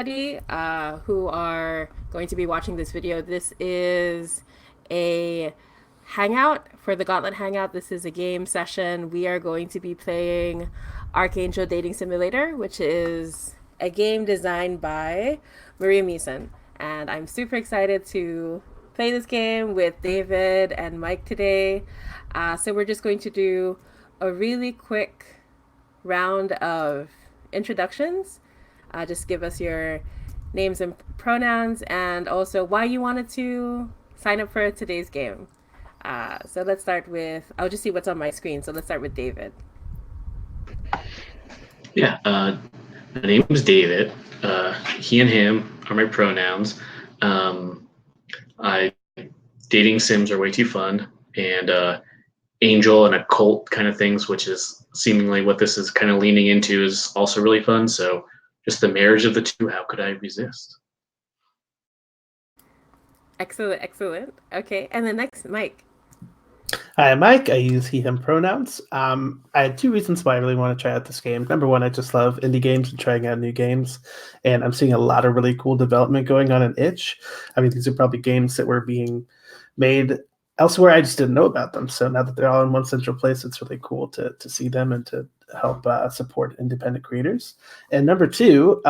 who are going to be watching this video. This is a hangout for the Gauntlet Hangout. This is a game session. We are going to be playing Archangel Dating Simulator, which is a game designed by Maria Meeson. And I'm super excited to play this game with David and Mike today. So we're just going to do a really quick round of introductions. Just give us your names and pronouns and also why you wanted to sign up for today's game. So let's start with, I'll just see what's on my screen. So let's start with David. Yeah, my name is David. He and him are my pronouns. I dating sims are way too fun, and angel and occult kind of things, which is seemingly what this is kind of leaning into, is also really fun. So just the marriage of the two, how could I resist? Excellent, excellent. Okay, and then next, Mike. Hi, Mike. I use he, him pronouns. I had two reasons why I really want to try out this game. Number one, I just love indie games and trying out new games. And I'm seeing a lot of really cool development going on in Itch. I mean, these are probably games that were being made elsewhere. I just didn't know about them. So now that they're all in one central place, it's really cool to see them and to help support independent creators. And number two,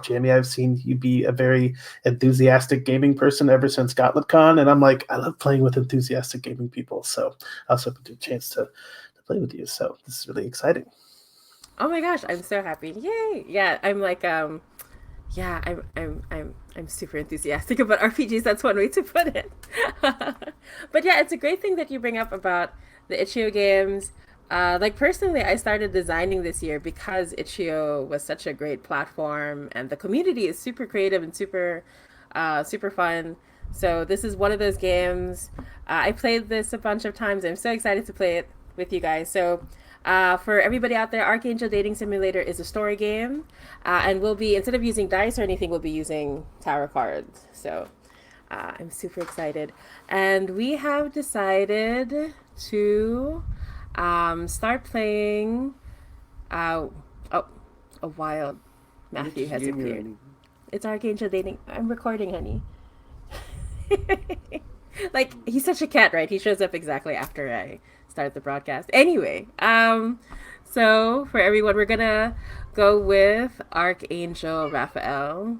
Jamie, I've seen you be a very enthusiastic gaming person ever since GauntletCon, and I'm like, I love playing with enthusiastic gaming people. So I was hoping to get a chance to play with you. So this is really exciting. Oh my gosh, I'm so happy! Yay! Yeah, I'm like, yeah, I'm super enthusiastic about RPGs. That's one way to put it. But yeah, it's a great thing that you bring up about the Itch.io games. Like personally, I started designing this year because Itch.io was such a great platform, and the community is super creative and super fun. So this is one of those games. I played this a bunch of times. I'm so excited to play it with you guys. So for everybody out there, Archangel Dating Simulator is a story game, and we'll be, instead of using dice or anything, we'll be using tarot cards. So I'm super excited, and we have decided to start playing. Oh, a wild Matthew has appeared. It's Archangel Dating. I'm recording, honey. Like, he's such a cat, right? He shows up exactly after I start the broadcast. Anyway, so for everyone, we're gonna go with Archangel Raphael.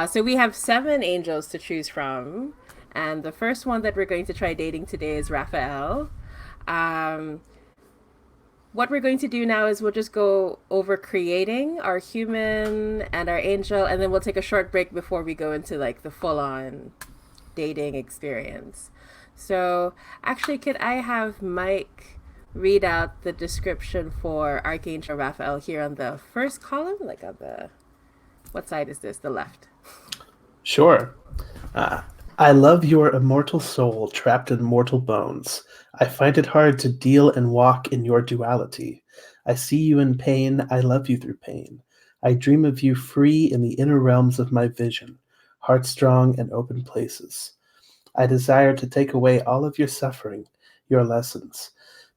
So we have 7 angels to choose from, and the first one that we're going to try dating today is Raphael. What we're going to do now is we'll just go over creating our human and our angel, and then we'll take a short break before we go into like the full-on dating experience. So actually, could I have Mike read out the description for Archangel Raphael here on the first column, like on the, what side is this? The left. Sure. I love your immortal soul trapped in mortal bones. I find it hard to deal and walk in your duality. I see you in pain. I love you through pain. I dream of you free in the inner realms of my vision, heart-strong and open places. I desire to take away all of your suffering, your lessons.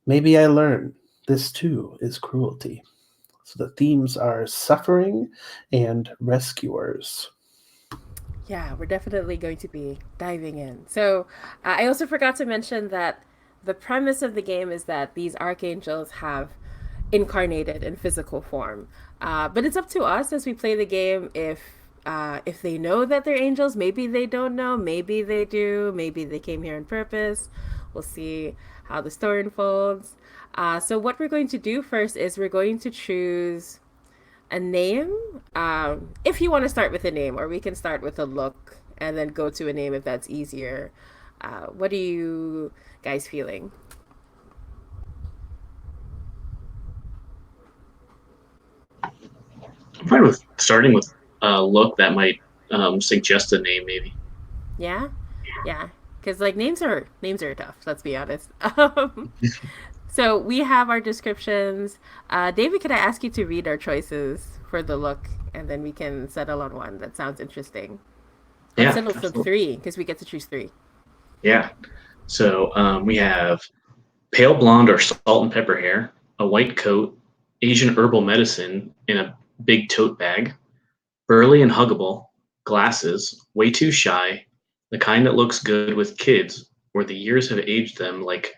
Maybe I learn. This too is cruelty. So the themes are suffering and rescuers. Yeah, we're definitely going to be diving in. So, I also forgot to mention that the premise of the game is that these archangels have incarnated in physical form. But it's up to us as we play the game if they know that they're angels. Maybe they don't know. Maybe they do. Maybe they came here on purpose. We'll see how the story unfolds. So what we're going to do first is we're going to choose a name. If you want to start with a name, or we can start with a look and then go to a name if that's easier. What are you guys feeling? I'm fine with starting with a look that might suggest a name, maybe. Yeah, yeah, because like names are tough. Let's be honest. So we have our descriptions. David, could I ask you to read our choices for the look, and then we can settle on one that sounds interesting. Let's Yeah, settle for absolutely. 3 because we get to choose 3. Yeah. So we have pale blonde or salt and pepper hair, a white coat, Asian herbal medicine, and a big tote bag, burly and huggable, glasses, way too shy, the kind that looks good with kids, or the years have aged them like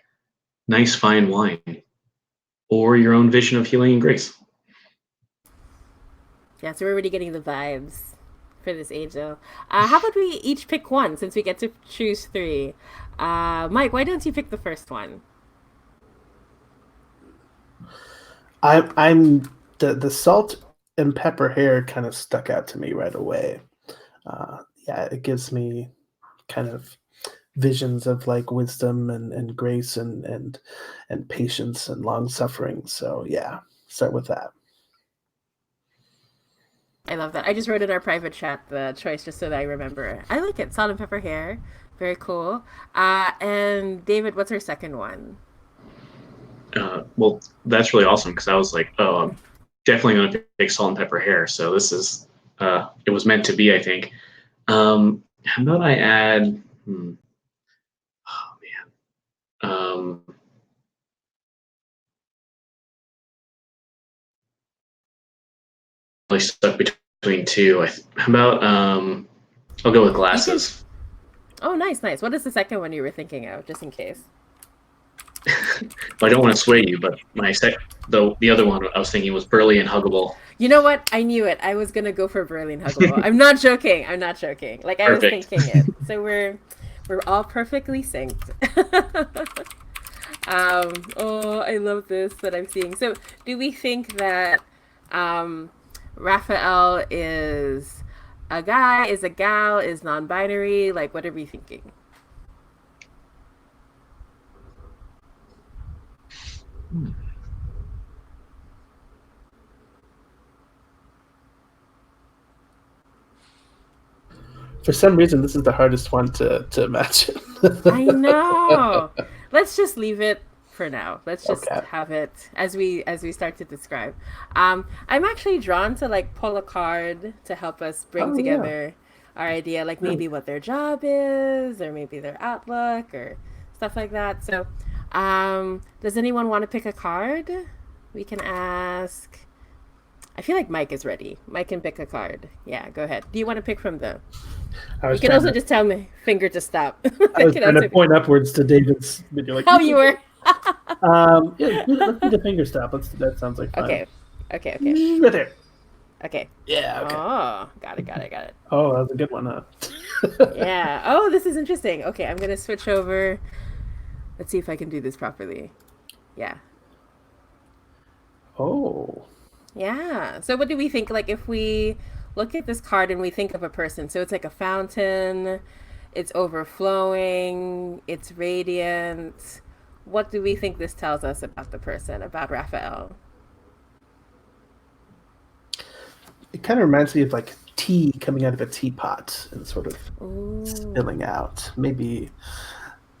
nice fine wine, or your own vision of healing and grace. Yeah, so we're already getting the vibes for this angel. How about we each pick one since we get to choose three? Mike, why don't you pick the first one? I'm the salt and pepper hair kind of stuck out to me right away. Yeah, it gives me kind of visions of like wisdom and grace and patience and long suffering. So yeah, start with that. I love that. I just wrote in our private chat the choice just so that I remember. I like it. Salt and pepper hair. Very cool. And David, what's our second one? Well, that's really awesome because I was like, oh, I'm definitely going to pick salt and pepper hair. So this is, it was meant to be, I think. How about I add, oh man, really stuck between two. How about, I'll go with You can. glasses. Oh, nice, nice. What is the second one you were thinking of, just in case? I don't want to sway you, but the other one I was thinking was burly and huggable. You know what? I knew it. I was gonna go for Berlin Huggable. I'm not joking. I'm not joking. Like I was Perfect. thinking it. So we're all perfectly synced. Oh, I love this that I'm seeing. So, do we think that Raphael is a guy, is a gal, is non-binary? Like, what are we thinking? For some reason, this is the hardest one to imagine. I know. Let's just leave it for now. Let's just Okay. have it as we start to describe. I'm actually drawn to like pull a card to help us bring Oh yeah. together our idea, like maybe what their job is, or maybe their outlook, or stuff like that. So, does anyone want to pick a card? We can ask. I feel like Mike is ready. Mike can pick a card. Yeah, go ahead. Do you want to pick from the? I You was can trying also to just tell me finger to stop. I was Can trying to also- point upwards to David's, but you're like, Oh, you were. yeah, let's do the finger stop. That sounds like fun. Okay. Okay. Okay. Right there. Okay. Yeah. Okay. Oh, got it. Got it. Got it. Oh, that was a good one, huh? Yeah. Oh, this is interesting. Okay, I'm gonna switch over. Let's see if I can do this properly. Yeah. Oh. Yeah. So, what do we think? Like, if we look at this card and we think of a person, so it's like a fountain, it's overflowing, it's radiant. What do we think this tells us about the person, about Raphael? It kind of reminds me of like tea coming out of a teapot and sort of Ooh. spilling out. Maybe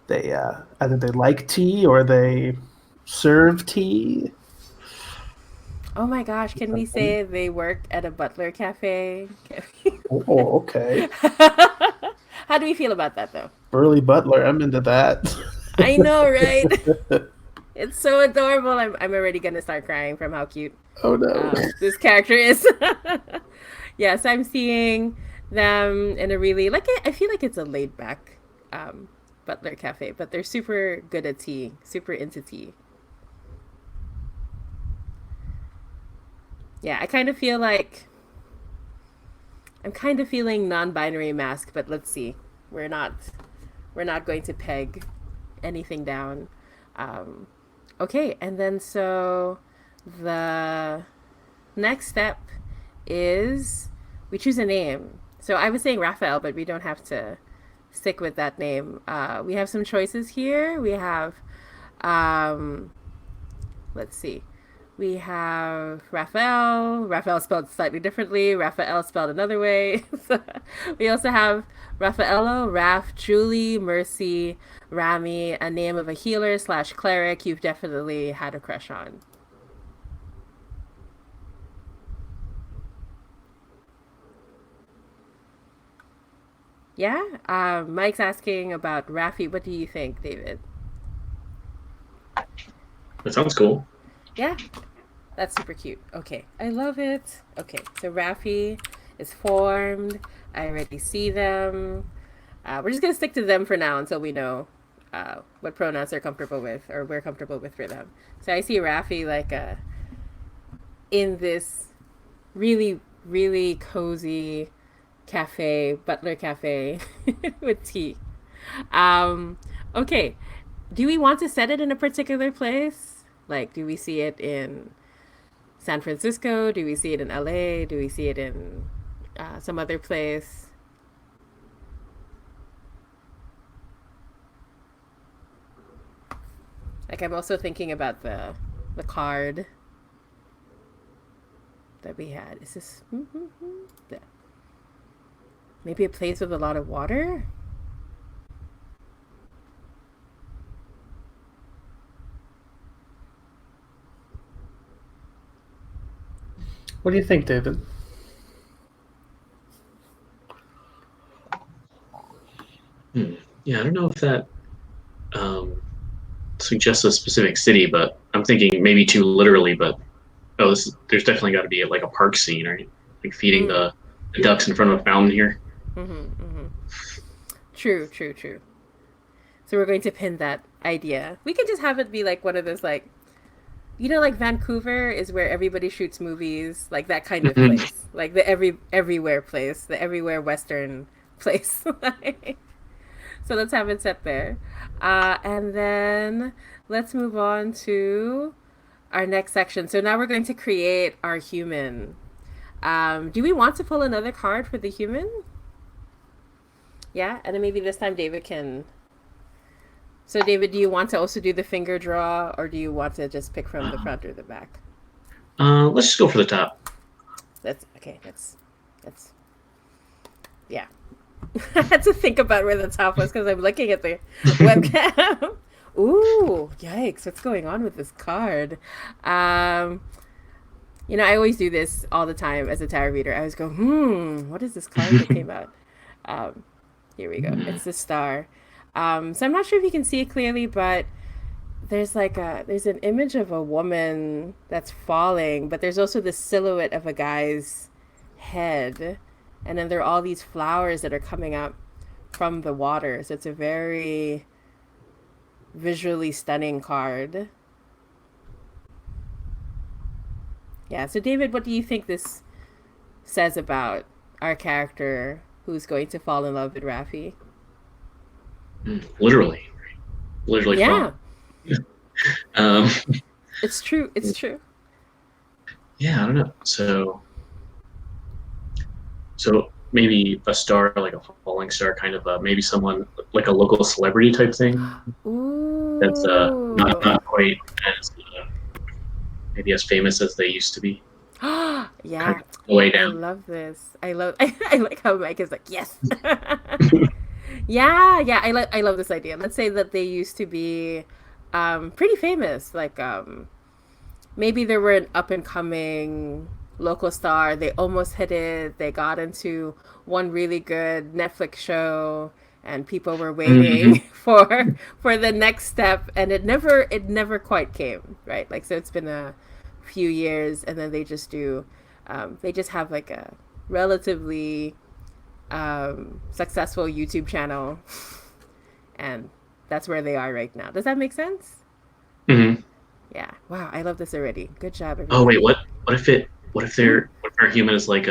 they either they like tea or they serve tea. Oh my gosh, can we say they work at a butler cafe? Oh, okay. How do we feel about that though? Burly butler, I'm into that. I know, right? It's so adorable. I'm already gonna start crying from how cute Oh no. this character is. Yes, I'm seeing them in a really like I feel like it's a laid back butler cafe, but they're super good at tea, super into tea. Yeah, I kind of feel like I'm kind of feeling non-binary mask, but let's see. We're not we're not going to peg anything down. Um, okay, and then so the next step is we choose a name. So I was saying Raphael, but we don't have to stick with that name. We have some choices here. We have, let's see, we have Raphael. Raphael spelled slightly differently. Raphael spelled another way. We also have Raffaello, Raf, Julie, Mercy, Rami, a name of a healer slash cleric you've definitely had a crush on. Yeah. Mike's asking about Rafi. What do you think, David? That sounds cool. Yeah. That's super cute. Okay, I love it. Okay, so Rafi is formed. I already see them. We're just gonna stick to them for now until we know what pronouns they're comfortable with or we're comfortable with for them. So I see Rafi like in this really really cozy cafe, butler cafe with tea. Um, okay, do we want to set it in a particular place? Like, do we see it in San Francisco? Do we see it in LA? Do we see it in some other place? Like, I'm also thinking about the card that we had. Is this maybe a place with a lot of water? What do you think, David? Yeah, I don't know if that suggests a specific city, but I'm thinking maybe too literally. But there's definitely got to be like a park scene, right? Like feeding Mm. the ducks in front of a fountain here. True, true, true. So we're going to pin that idea. We could just have it be like one of those like like Vancouver is where everybody shoots movies, like that kind of Mhm. place, like the everywhere place, the everywhere Western place. So let's have it set there, and then let's move on to our next section. So now we're going to create our human. Do we want to pull another card for the human? Yeah, and then maybe this time David can. So David, do you want to also do the finger draw, or do you want to just pick from the front or the back? Let's just go for the top. That's okay. That's yeah. I had to think about where the top was because I'm looking at the webcam. Ooh, yikes! What's going on with this card? Um, I always do this all the time as a tarot reader. I always go, what is this card that came out? Um, Here we go. It's the star. So I'm not sure if you can see it clearly, but there's an image of a woman that's falling, but there's also the silhouette of a guy's head, and then there are all these flowers that are coming up from the water. So it's a very visually stunning card. Yeah. So David, what do you think this says about our character who's going to fall in love with Rafi? Literally, fall. Yeah, Um, it's true. It's true. yeah, I don't know. So maybe a star, like a falling star, kind of maybe someone like a local celebrity type thing. That's Ooh. not quite as maybe as famous as they used to be. Kind Yeah, of the way I down. love this. I like how Mike is like, yes. Yeah, yeah, I love this idea. Let's say that they used to be pretty famous. Like maybe they were an up and coming local star. They almost hit it. They got into one really good Netflix show and people were waiting Mhm. for the next step and it never quite came, right? Like so it's been a few years and then they just have like a relatively successful YouTube channel and that's where they are right now. Does that make sense? Mhm. Yeah. Wow, I love this already. Good job, Oh wait, everybody. Hmm? what if our human is like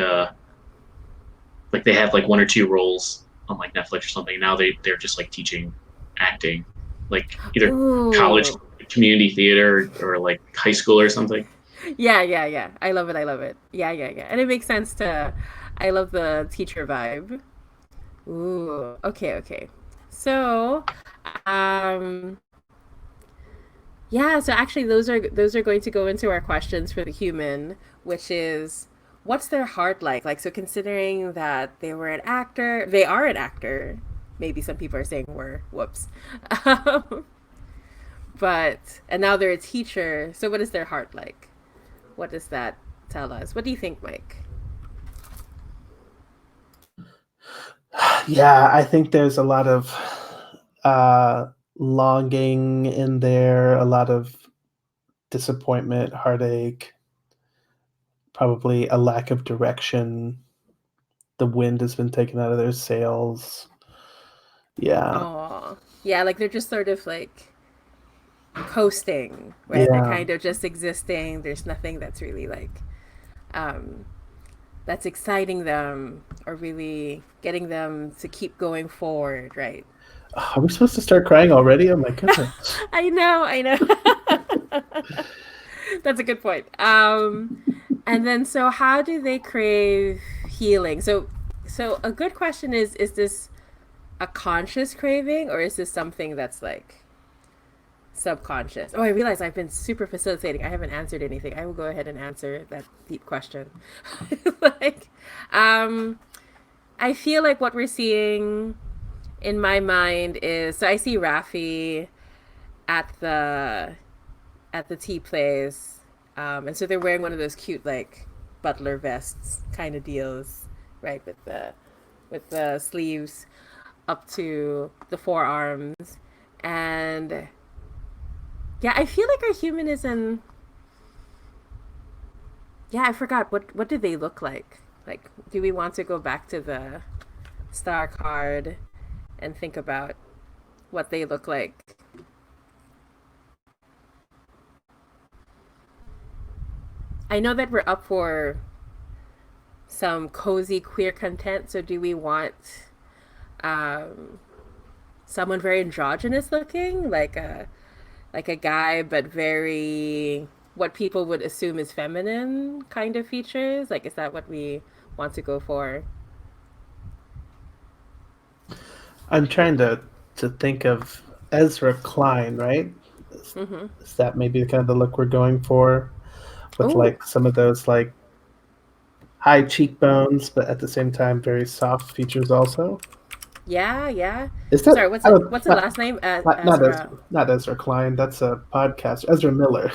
like they have like one or two roles on like Netflix or something. Now they're just like teaching acting, like either college, Ooh. community theater, or like high school or something. Yeah, yeah, yeah. I love it. I love it. Yeah, yeah, yeah. And it makes sense to I love the teacher vibe. Ooh. Okay, okay. So, um yeah, so actually those are going to go into our questions for the human, which is what's their heart like? Like so considering that they are an actor. Maybe some people are saying were, whoops. Um, but and now they're a teacher. So what is their heart like? What does that tell us? What do you think, Mike? Yeah, I think there's a lot of uh, longing in there, a lot of disappointment, heartache. probably a lack of direction. The wind has been taken out of their sails. Yeah. Oh, yeah, like they're just sort of like coasting, right? They're Yeah. kind of just existing. There's nothing that's really like um, that's exciting them or really getting them to keep going forward, right? Are we supposed to start crying already? Oh my goodness. I know, I know. That's a good point. And then so how do they crave healing? So a good question is this a conscious craving or is this something that's like subconscious? Oh, I realize I've been super facilitating. I haven't answered anything. I will go ahead and answer that deep question. like um I feel like what we're seeing in my mind is so I see Rafi at the tea place, and so they're wearing one of those cute like butler vests kind of deals, right, with the sleeves up to the forearms, and yeah, I feel like our humanism. Yeah, I forgot what did they look like? Like, do we want to go back to the star card and think about what they look like? I know that we're up for some cozy queer content. So do we want um, someone very androgynous looking, like a guy, but very what people would assume is feminine kind of features? Like, is that what we want to go for? I'm trying to think of Ezra Klein, right? Is, Mm-hmm. is that maybe kind of the look we're going for? With Oh, like some of those like high cheekbones, but at the same time very soft features also. yeah, yeah. Is that Sorry, I don't what's the last name? not Ezra. Ezra Klein. That's a podcast. Ezra Miller.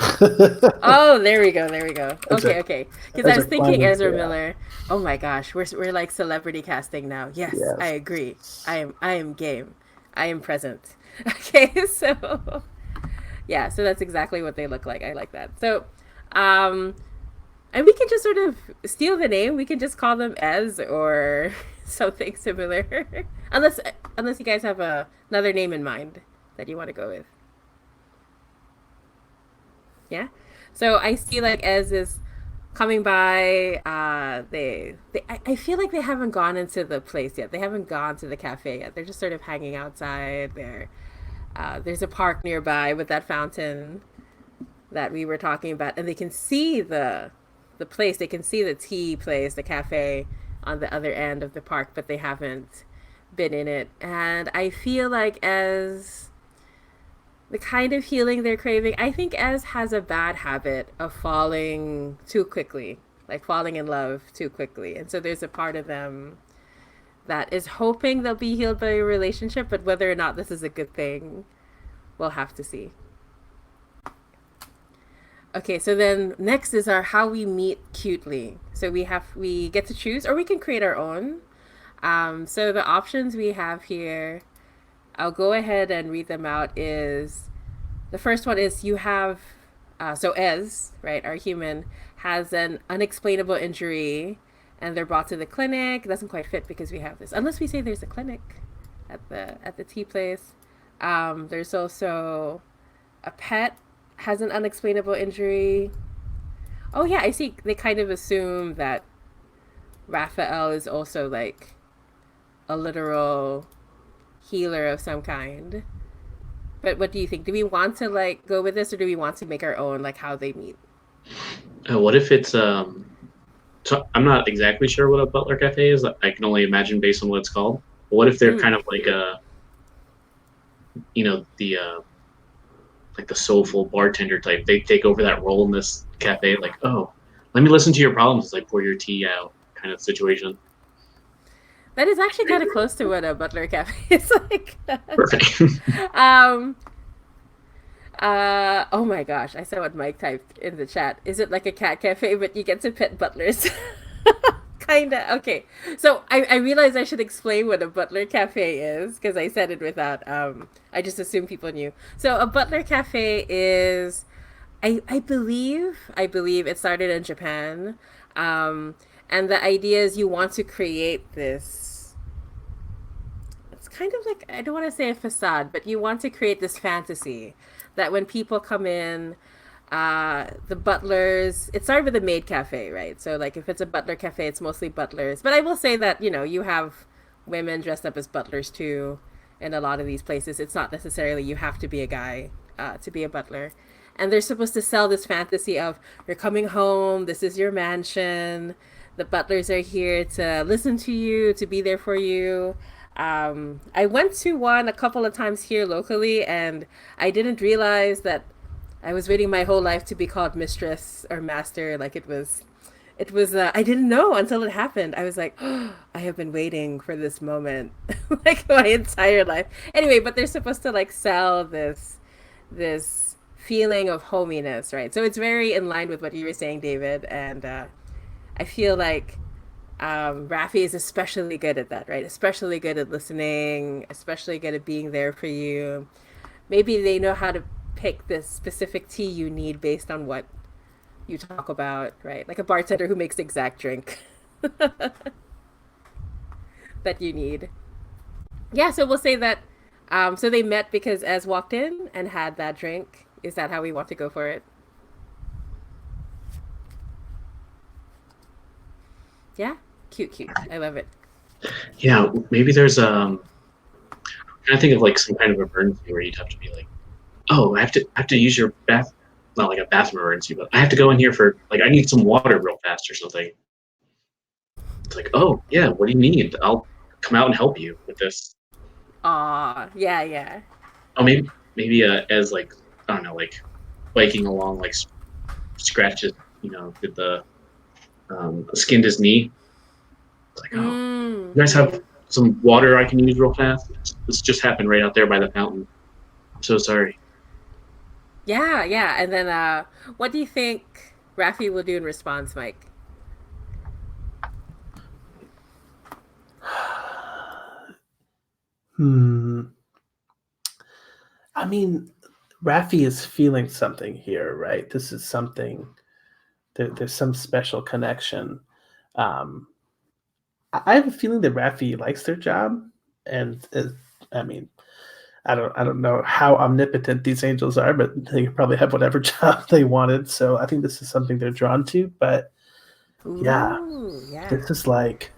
Oh, there we go. There we go. Ezra Okay, okay. Because I was Ezra Klein thinking is Ezra Miller. Oh my gosh, we're like celebrity casting now. Yes, I agree. yes. I am game. I am present. Okay, so yeah, so that's exactly what they look like. I like that. So, um, and we can just sort of steal the name. We can just call them Ez or something similar, unless unless you guys have another name in mind that you want to go with. Yeah. So I see like Ez is coming by. I feel like they haven't gone into the place yet. They haven't gone to the cafe yet. They're just sort of hanging outside. There's a park nearby with that fountain that we were talking about, and they can see the place. They can see the tea place, the cafe on the other end of the park, but they haven't been in it. And I feel like as the kind of healing they're craving, I think Ez has a bad habit of falling too quickly, like falling in love too quickly. And so there's a part of them that is hoping they'll be healed by a relationship, but whether or not this is a good thing, we'll have to see. Okay, so then next is our how we meet cutely. So we get to choose, or we can create our own. So the options we have here, I'll go ahead and read them out. Is the first one is you have so Ez, right, our human has an unexplainable injury, and they're brought to the clinic. It doesn't quite fit because we have this, unless we say there's a clinic at the tea place. There's also a pet has an unexplainable injury. Oh yeah, I see. They kind of assume that Raphael is also like a literal healer of some kind. But what do you think? Do we want to like go with this, or do we want to make our own, like how they meet? What if it's so I'm not exactly sure what a butler cafe is. I can only imagine based on what it's called. But what if they're Mm. kind of like the like the soulful bartender type? They take over that role in this cafe, like, oh, let me listen to your problems as I pour your tea out, kind of situation. That is actually kind of close to what a butler cafe is like. Perfect. um. Oh my gosh! I saw what Mike typed in the chat. Is it like a cat cafe, but you get to pet butlers? Kinda. Okay. So I realized I should explain what a butler cafe is because I said it without. I just assumed people knew. So a butler cafe is, I believe it started in Japan. Um, and the idea is you want to create this, it's kind of like, I don't want to say a facade, but you want to create this fantasy that when people come in, the butlers, it started with a maid cafe, right? So like if it's a butler cafe, it's mostly butlers. But I will say that, you have women dressed up as butlers too in a lot of these places. It's not necessarily you have to be a guy to be a butler. And they're supposed to sell this fantasy of you're coming home, this is your mansion, the butlers are here to listen to you, to be there for you. I went to one a couple of times here locally, and I didn't realize that I was waiting my whole life to be called mistress or master. Like I didn't know until it happened. I was like, oh, I have been waiting for this moment like my entire life. Anyway, but they're supposed to like sell this feeling of hominess, right? So it's very in line with what you were saying, David. And I feel like Rafi is especially good at that, right? Especially good at listening, especially good at being there for you. Maybe they know how to pick the specific tea you need based on what you talk about, right? Like a bartender who makes the exact drink that you need. Yeah, so we'll say that. So they met because Ez walked in and had that drink. Is that how we want to go for it? Yeah, cute, cute. I love it. Yeah, maybe there's I think of like some kind of emergency where you'd have to be like, oh, I have to use your bath, not like a bathroom emergency, but I have to go in here for like I need some water real fast or something. It's like, oh yeah, what do you need? I'll come out and help you with this. Aw, yeah, yeah. Oh, maybe as like I don't know, like biking along, like scratches, did the skinned his knee. It's like, oh, Mm. you guys have some water I can use real fast? This just happened right out there by the fountain. I'm so sorry. Yeah, yeah. And then what do you think Rafi will do in response, Mike? Hmm. I mean, Rafi is feeling something here, right? This is something. There's some special connection. Um, I have a feeling that Rafi likes their job, and I mean, I don't know how omnipotent these angels are, but they probably have whatever job they wanted. So I think this is something they're drawn to. But yeah, Ooh, yeah. this is like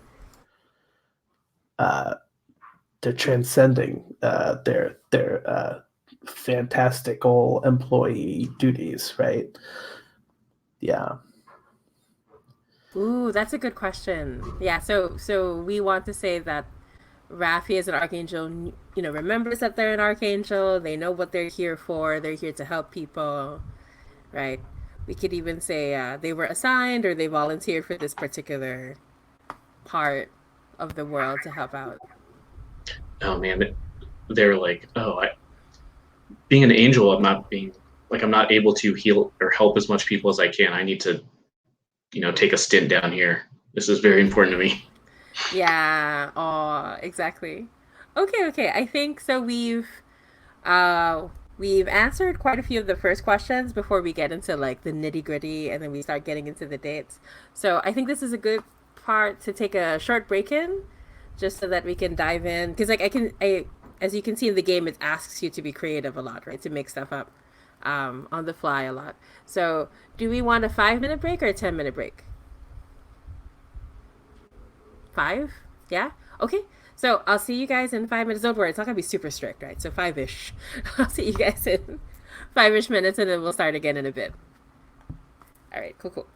uh, they're transcending their fantastical employee duties, right? Yeah. Ooh, that's a good question. Yeah, so we want to say that Rafi as an archangel, remembers that they're an archangel. They know what they're here for. They're here to help people, right? We could even say they were assigned or they volunteered for this particular part of the world to help out. Oh man, they're like, oh, being an angel, I'm not able to heal or help as much people as I can. I need to, take a stint down here. This is very important to me. Yeah, oh, exactly. Okay, okay. I think so we've answered quite a few of the first questions before we get into like the nitty-gritty and then we start getting into the dates. So I think this is a good part to take a short break in just so that we can dive in because like I as you can see in the game it asks you to be creative a lot, right? To make stuff up on the fly a lot. So, do we want a 5 minute break or a 10 minute break? Five? Yeah? Okay. So I'll see you guys in 5 minutes. Don't worry, it's not gonna be super strict, right? So five ish. I'll see you guys in five-ish minutes and then we'll start again in a bit. All right, cool, cool.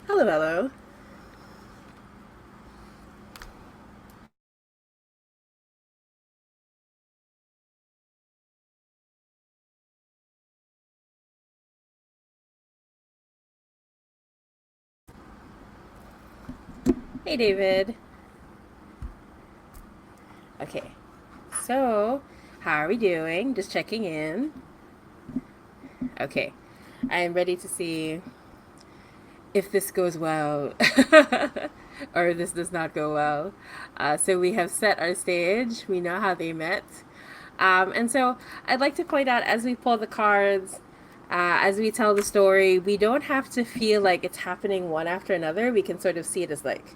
Hello, hello. Hey, David. Okay, so how are we doing? Just checking in. Okay, I am ready to see if this goes well or this does not go well. So we have set our stage. We know how they met. And so I'd like to point out as we pull the cards, as we tell the story, we don't have to feel like it's happening one after another. We can sort of see it as like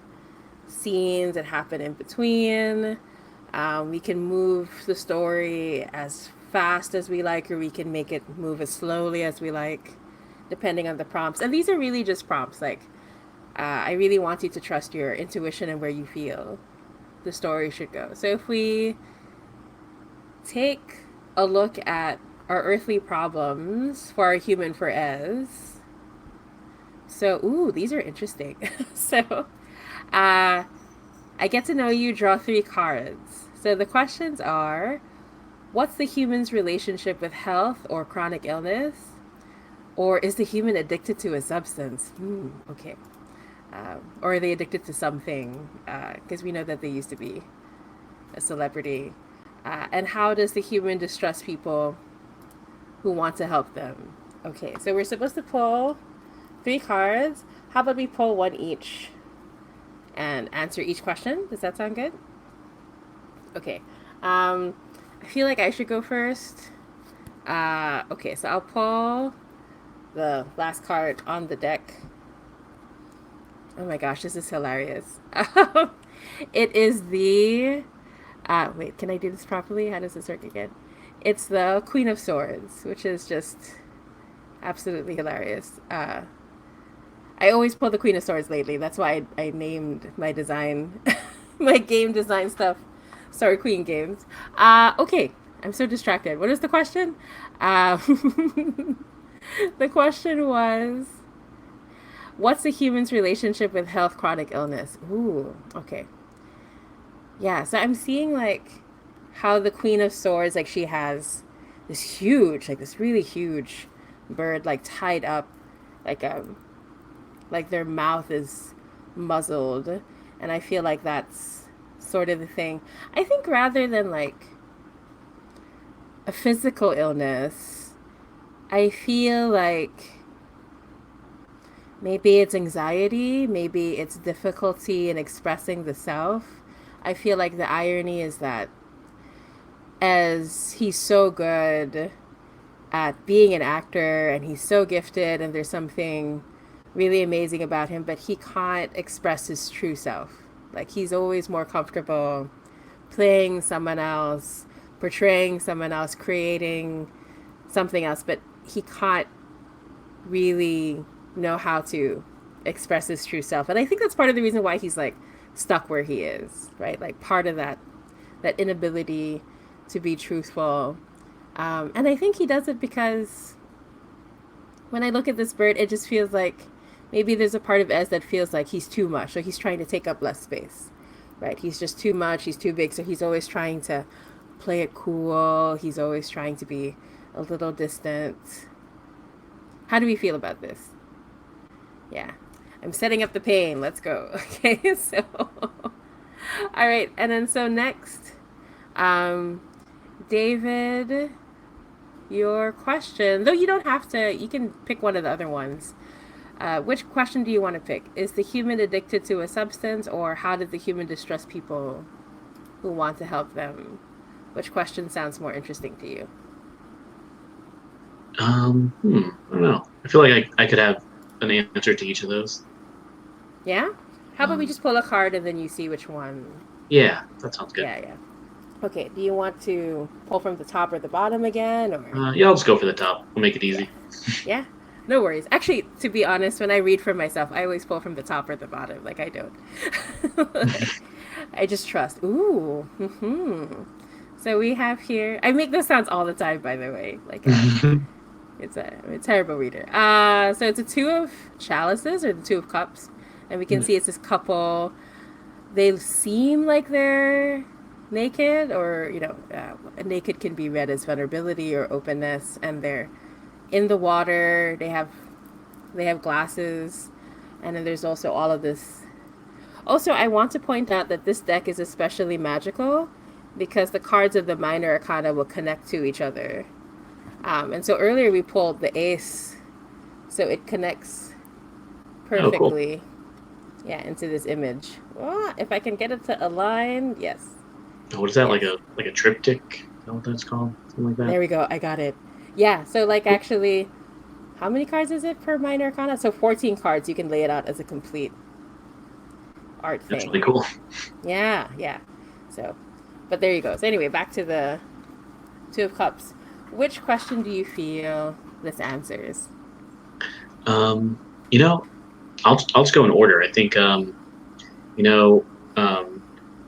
scenes that happen in between. We can move the story as fast as we like, or we can make it move as slowly as we like, depending on the prompts. And these are really just prompts. Like, I really want you to trust your intuition and where you feel the story should go. So if we take a look at our earthly problems for our human for Ez. So, ooh, these are interesting. So, I get to know you, draw 3 cards. So the questions are, what's the human's relationship with health or chronic illness? Or is the human addicted to a substance? Okay. Or are they addicted to something? Because we know that they used to be a celebrity. And how does the human distrust people who want to help them? Okay, so we're supposed to pull 3 cards. How about we pull 1 each and answer each question? Does that sound good? Okay. I feel like I should go first. Okay, so I'll pull the last card on the deck. Oh my gosh, this is hilarious. It is the wait, can I do this properly? How does this work again? It's the Queen of Swords, which is just absolutely hilarious. I always pull the Queen of Swords lately. That's why I named my design, my game design stuff, Sword Queen games. Okay, I'm so distracted. What is the question? The question was, what's a human's relationship with health, chronic illness? Ooh, okay. Yeah, so I'm seeing like how the Queen of Swords, like she has this huge, like this really huge bird, like tied up, like like their mouth is muzzled, and I feel like that's sort of the thing. I think rather than like a physical illness, I feel like maybe it's anxiety, maybe it's difficulty in expressing the self. I feel like the irony is that as he's so good at being an actor and he's so gifted and there's something really amazing about him, but he can't express his true self. Like he's always more comfortable playing someone else, portraying someone else, creating something else, but he can't really know how to express his true self. And I think that's part of the reason why he's like stuck where he is, right? Like part of that inability to be truthful. And I think he does it because when I look at this bird, it just feels like maybe there's a part of Ez that feels like he's too much. So he's trying to take up less space, right? He's just too much. He's too big. So he's always trying to play it cool. He's always trying to be a little distant. How do we feel about this? Yeah. I'm setting up the pain. Let's go. Okay. So, all right. And then so next, David, your question, though you don't have to, you can pick one of the other ones. Which question do you want to pick? Is the human addicted to a substance, or how did the human distrust people who want to help them? Which question sounds more interesting to you? I don't know. I feel like I could have an answer to each of those. Yeah? How about we just pull a card and then you see which one? Yeah, that sounds good. Yeah. Okay, do you want to pull from the top or the bottom again? Or Yeah, I'll just go for the top. We'll make it easy. yeah, no worries. Actually, to be honest, when I read for myself, I always pull from the top or the bottom. Like, I don't. I just trust. Ooh. So we have here, I make those sounds all the time, by the way. Like, I'm a terrible reader. So it's a two of chalices or the two of cups, and we can Hmm. see it's this couple. They seem like they're naked, or naked can be read as vulnerability or openness, and they're in the water. They have glasses, and then there's also all of this. Also, I want to point out that this deck is especially magical because the cards of the minor arcana will connect to each other. And so earlier we pulled the ace, so it connects Oh, cool. perfectly, yeah, into this image. Well, if I can get it to align, yes, What is that? yes. Like a triptych? Is that what that's called? Something like that. There we go. I got it. Yeah. So like Cool. actually, how many cards is it per minor arcana? So 14 cards. You can lay it out as a complete art That's thing. really cool. Yeah. Yeah. So, but there you go. So anyway, back to the two of cups. Which question do you feel this answers? Um, you know, I'll just go in order. I think you know,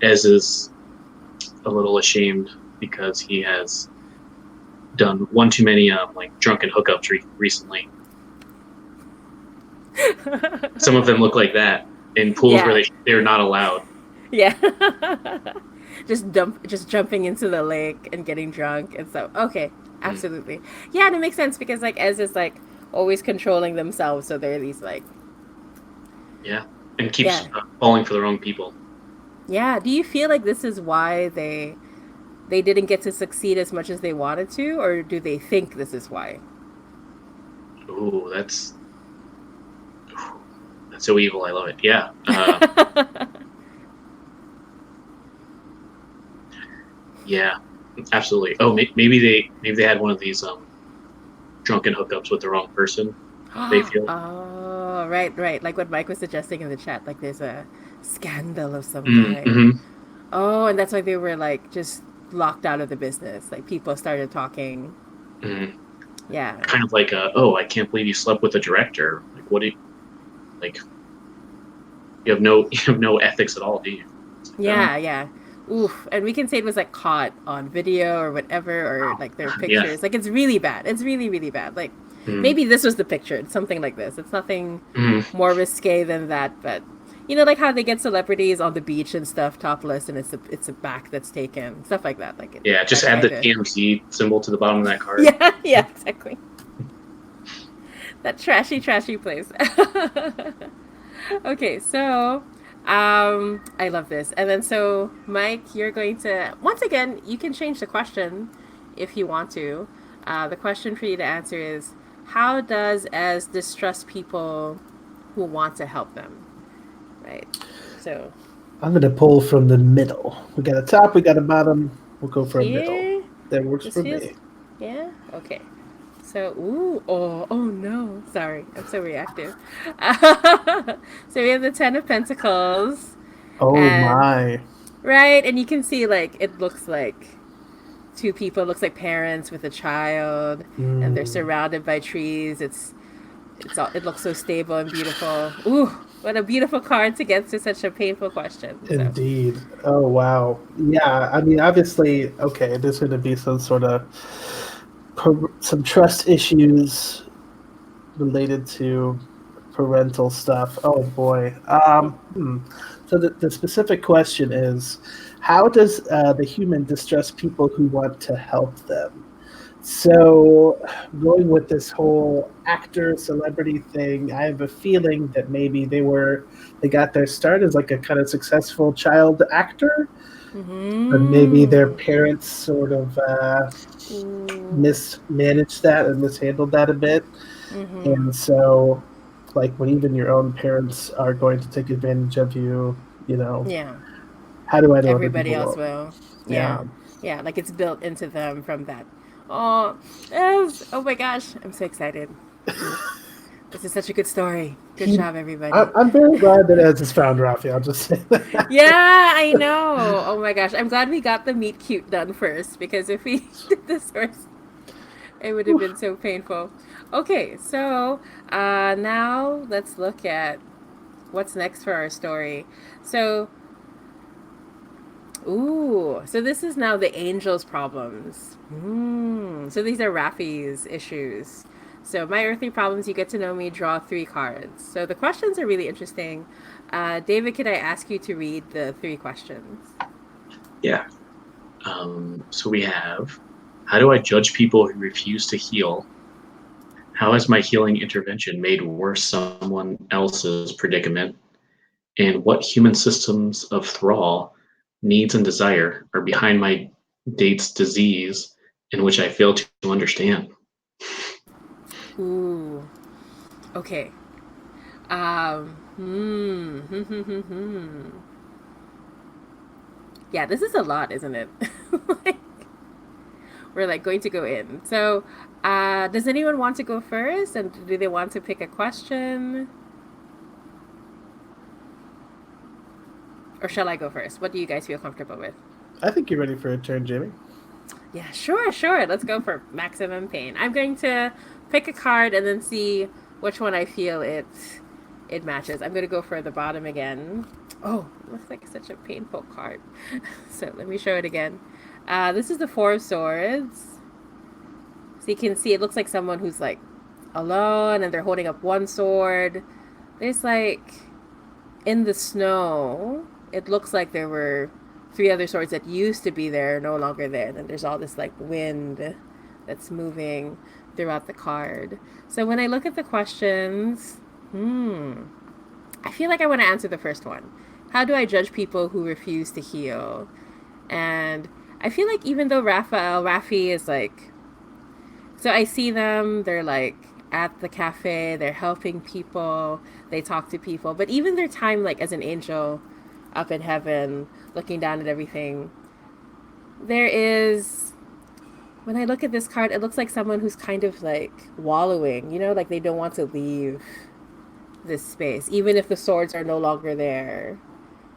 Ez is a little ashamed because he has done one too many like drunken hookups recently. Some of them look like that in pools where Yeah. they're not allowed. Yeah. Just jumping into the lake and getting drunk and so okay, Mm, absolutely. Yeah, and it makes sense because like Ez is like always controlling themselves, so they're these like yeah, and keeps yeah. falling for the wrong people. Yeah. Do you feel like this is why they didn't get to succeed as much as they wanted to, or do they think this is why? Ooh, that's so evil. I love it. Yeah, yeah, absolutely. Oh, maybe they had one of these drunken hookups with the wrong person. They feel. Oh, right, right. Like what Mike was suggesting in the chat, like there's a scandal of some kind. Mm-hmm. Oh, and that's why they were like just locked out of the business. Like people started talking. Mm-hmm. Yeah. Kind of like, oh, I can't believe you slept with the director. Like, what do you like? You have no you have no ethics at all, do you? It's like, Yeah, yeah. Oof. And we can say it was like caught on video or whatever, or like their yeah. pictures. Like it's really bad. It's really, really bad. Like Mm-hmm. maybe this was the picture. It's something like this. It's nothing Mm-hmm. more risque than that, but like how they get celebrities on the beach and stuff topless and it's a back that's taken. Stuff like that. Like Yeah, just that add the kind of TMZ symbol to the bottom of that card. Yeah, yeah, exactly. That trashy, trashy place. Okay, so I love this. And then so Mike, you're going to once again, you can change the question if you want to. The question for you to answer is how does as distrust people who want to help them? Right. So I'm going to pull from the middle. We got a top, we got a bottom. We'll go for a middle. here That works this for feels me. yeah, okay. So, oh no, sorry, I'm so reactive. So we have the Ten of Pentacles, Oh and my. right, and you can see like it looks like two people, it looks like parents with a child, and they're Mm, surrounded by trees. It looks so stable and beautiful. Ooh, what a beautiful card to get to such a painful question. So, indeed. Oh wow. Yeah, I mean, obviously, okay, there's going to be some sort of some trust issues related to parental stuff. Oh boy. So the specific question is, how does the human distrust people who want to help them? So, going with this whole actor celebrity thing, I have a feeling that maybe they got their start as like a kind of successful child actor, but maybe their mm, parents sort of ooh, mismanaged that and mishandled that a bit. mm-hmm. And so, like when even your own parents are going to take advantage of you, Yeah. how do I know other Everybody people else won't? will. Yeah. Yeah. Yeah. Like it's built into them from that. Oh, yes. Oh my gosh. I'm so excited. This is such a good story. Good He, job, everybody. I'm very glad that Ez has found Rafi. I'll just say that. Yeah, I know. Oh my gosh. I'm glad we got the meet cute done first because if we did this first, it would have been so painful. Okay, so now let's look at what's next for our story. So ooh, so this is now the angel's problems. So these are Rafi's issues. So my earthly problems, you get to know me, draw 3 cards. So the questions are really interesting. David, could I ask you to read the 3 questions? Yeah. So we have, how do I judge people who refuse to heal? How has my healing intervention made worse someone else's predicament? And what human systems of thrall, needs, and desire are behind my date's disease in which I fail to understand? Ooh, okay. Yeah, this is a lot, isn't it? Like, we're like going to go in. So, does anyone want to go first? And do they want to pick a question? Or shall I go first? What do you guys feel comfortable with? I think you're ready for a turn, Jamie. Yeah, sure, sure. Let's go for maximum pain. I'm going to pick a card and then see which one I feel it matches. I'm going to go for the bottom again. Oh, looks like such a painful card. So let me show it again. This is the 4 of Swords. So you can see it looks like someone who's like alone and they're holding up one sword. There's like in the snow, it looks like there were 3 other swords that used to be there, no longer there. And then there's all this like wind that's moving throughout the card. So when I look at the questions, I feel like I want to answer the first one. How do I judge people who refuse to heal? And I feel like even though Rafi is like, so I see them, they're like at the cafe, they're helping people, they talk to people, but even their time like as an angel up in heaven, looking down at everything, there is, when I look at this card, it looks like someone who's kind of like wallowing, like they don't want to leave this space. Even if the swords are no longer there,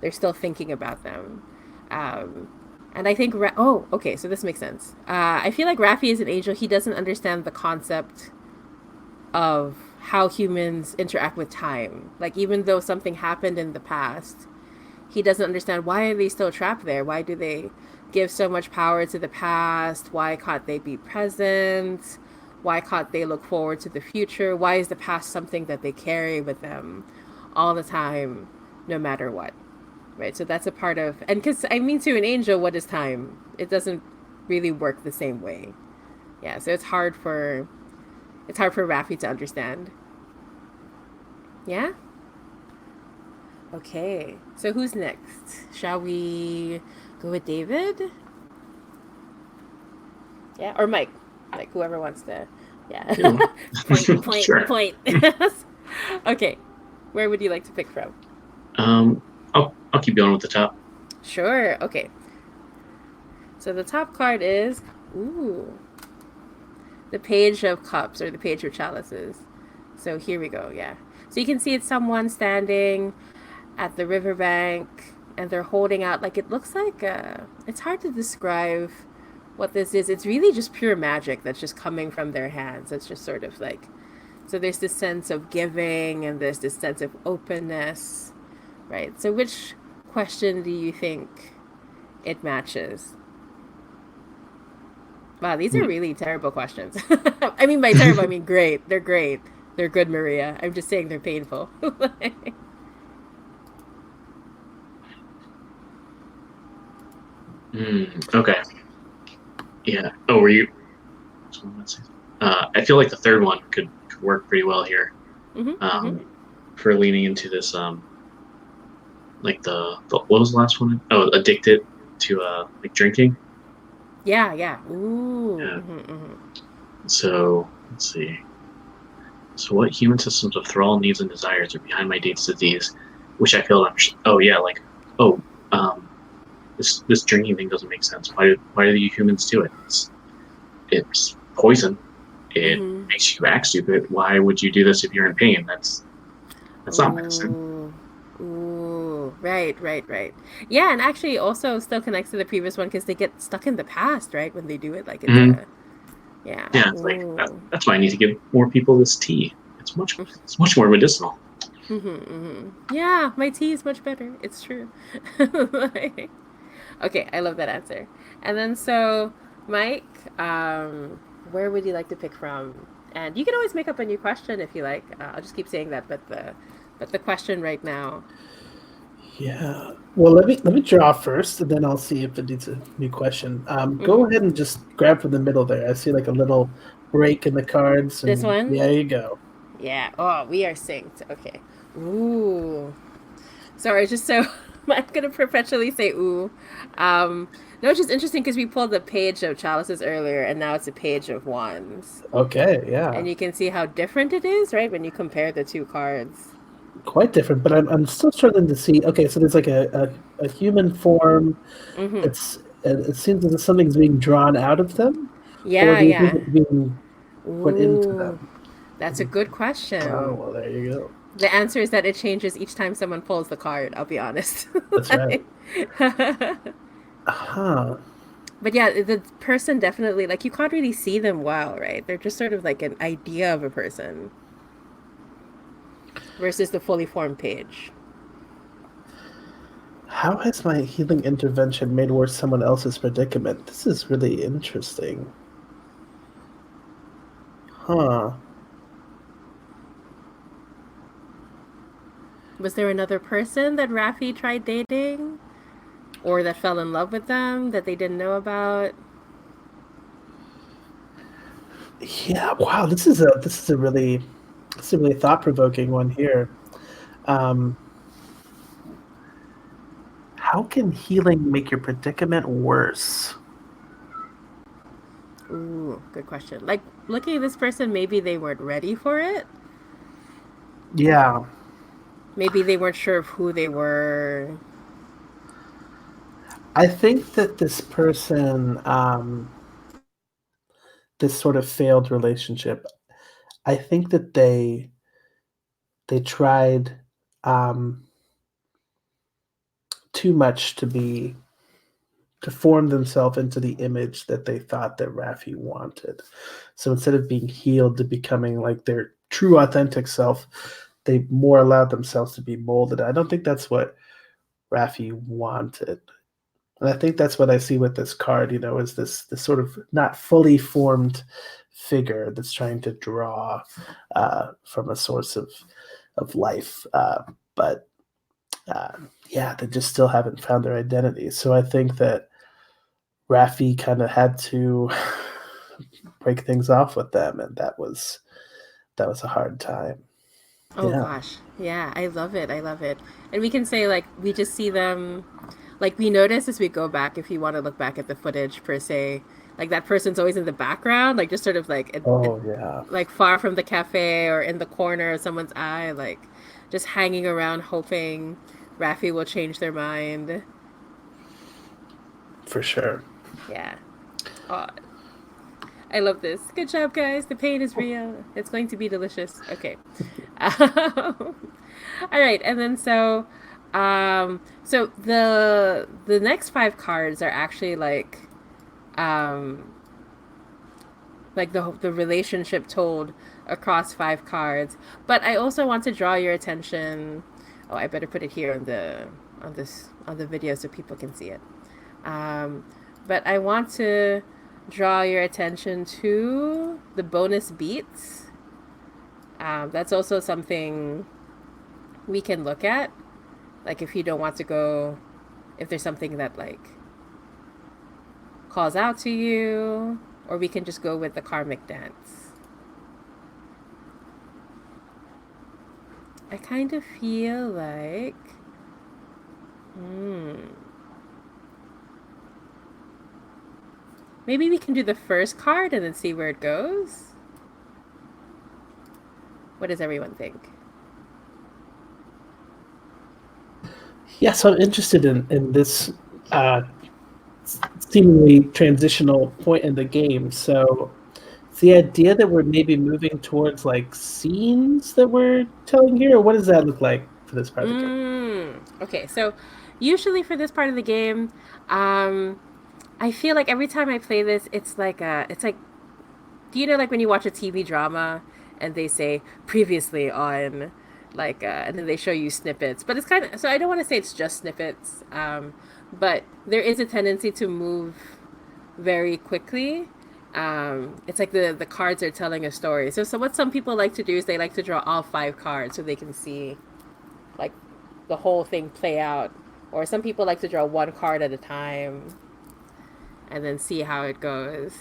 they're still thinking about them. And I think, okay, so this makes sense. I feel like Rafi is an angel. He doesn't understand the concept of how humans interact with time. Like, even though something happened in the past, he doesn't understand why are they still trapped there? Why do they give so much power to the past? Why can't they be present? Why can't they look forward to the future? Why is the past something that they carry with them all the time, no matter what? Right? So that's a part of, and because I mean, to an angel, what is time? It doesn't really work the same way. Yeah, so it's hard for Rafi to understand. Yeah? Okay. So who's next? Shall we go with David? Yeah, or Mike. Like whoever wants to. Yeah. Point, Sure. point. Okay. Where would you like to pick from? I'll keep going with the top. Sure. Okay. So the top card is the Page of Cups, or the Page of Chalices. So here we go. Yeah. So you can see it's someone standing at the riverbank and they're holding out, like, it looks like it's hard to describe what this is. It's really just pure magic that's just coming from their hands. It's just sort of like, so there's this sense of giving and there's this sense of openness, right? So which question do you think it matches? Wow, these are really terrible questions. I mean, by terrible, I mean great. They're great. They're good, Maria. I'm just saying they're painful. Okay. Yeah. Oh, were you? I feel like the third one could work pretty well here. For leaning into this, like the what was the last one? Oh, addicted to like drinking. Yeah, yeah. Ooh. Yeah. So let's see. So what human systems of thrall, needs, and desires are behind my date's disease, which I feel oh yeah, like this drinking thing doesn't make sense. Why do you humans do it? It's poison. It makes you act stupid. Why would you do this if you're in pain? That's not medicine. Ooh, right. Yeah, and actually also still connects to the previous one because they get stuck in the past, right? When they do it, like it's yeah. Yeah, it's like that's why I need to give more people this tea. It's much more medicinal. Yeah, my tea is much better. It's true. Okay, I love that answer. And then so, Mike, where would you like to pick from? And you can always make up a new question if you like. I'll just keep saying that, but the question right now. Yeah. Well, let me draw first, and then I'll see if it needs a new question. Go Hmm. ahead and just grab from the middle there. I see like a little break in the cards, This and one. there you go. Yeah. Oh, we are synced. Okay. Ooh. Sorry, just so I'm gonna perpetually say ooh. Um, no, it's just interesting because we pulled the page of chalices earlier, and now it's a page of wands, Okay, yeah, and you can see how different it is, right, when you compare the two cards. quite different. But I'm still struggling to see. Okay, so there's like a human form. Mm-hmm. It seems as if something's being drawn out of them, or Yeah, do you think yeah. it's being put into Ooh, them? that's a good Oh, question. well, there you go. The answer is that it changes each time someone pulls the card. I'll be honest. That's right. Like- Huh. but yeah, the person definitely like you can't really see them well, right? They're just sort of like an idea of a person versus the fully formed page. How has my healing intervention made worse someone else's predicament? This is really interesting. Huh. Was there another person that Rafi tried dating or that fell in love with them that they didn't know about? Yeah, wow, this is a really thought provoking one here. Um, how can healing make your predicament worse? Ooh, good question. Like looking at this person, maybe they weren't ready for it. Yeah, Maybe they weren't sure of who they were. I think that this person, this sort of failed relationship, I think that they tried um, too much to form themselves into the image that they thought that Rafi wanted. So instead of being healed to becoming like their true authentic self, they more allowed themselves to be molded. I don't think that's what Rafi wanted. And I think that's what I see with this card, is this sort of not fully formed figure that's trying to draw from a source of life. But yeah, they just still haven't found their identity. So I think that Rafi kind of had to break things off with them, and that was a hard time. Oh Yeah. gosh. Yeah, I love it. I love it. And we can say like we just see them like we notice as we go back if you want to look back at the footage per se, like that person's always in the background, like just sort of like Oh yeah, like far from the cafe or in the corner of someone's eye, like just hanging around hoping Rafi will change their mind. for sure. Yeah. Oh, I love this. Good job, guys. The pain is real. It's going to be delicious. Okay. All right, and then so the next five cards are actually um, like the relationship told across five cards. But I also want to draw your attention. Oh, I better put it here on the video so people can see it. Um, but I want to draw your attention to the bonus beats. That's also something we can look at. Like if you don't want to go, if there's something that like calls out to you, or we can just go with the karmic dance. I kind of feel like, hmm, maybe we can do the first card and then see where it goes. What does everyone think? Yeah, so I'm interested in this uh, seemingly transitional point in the game. So it's the idea that we're maybe moving towards like scenes that we're telling here, or what does that look like for this part of the game? Okay, so usually for this part of the game, um, I feel like every time I play this, it's like, do you know like when you watch a TV drama and they say previously on, and then they show you snippets, but it's kind of so I don't want to say it's just snippets, but there is a tendency to move very quickly, It's like the cards are telling a story. So what some people like to do is they like to draw all 5 cards so they can see like the whole thing play out. Or some people like to draw 1 card at a time and then see how it goes.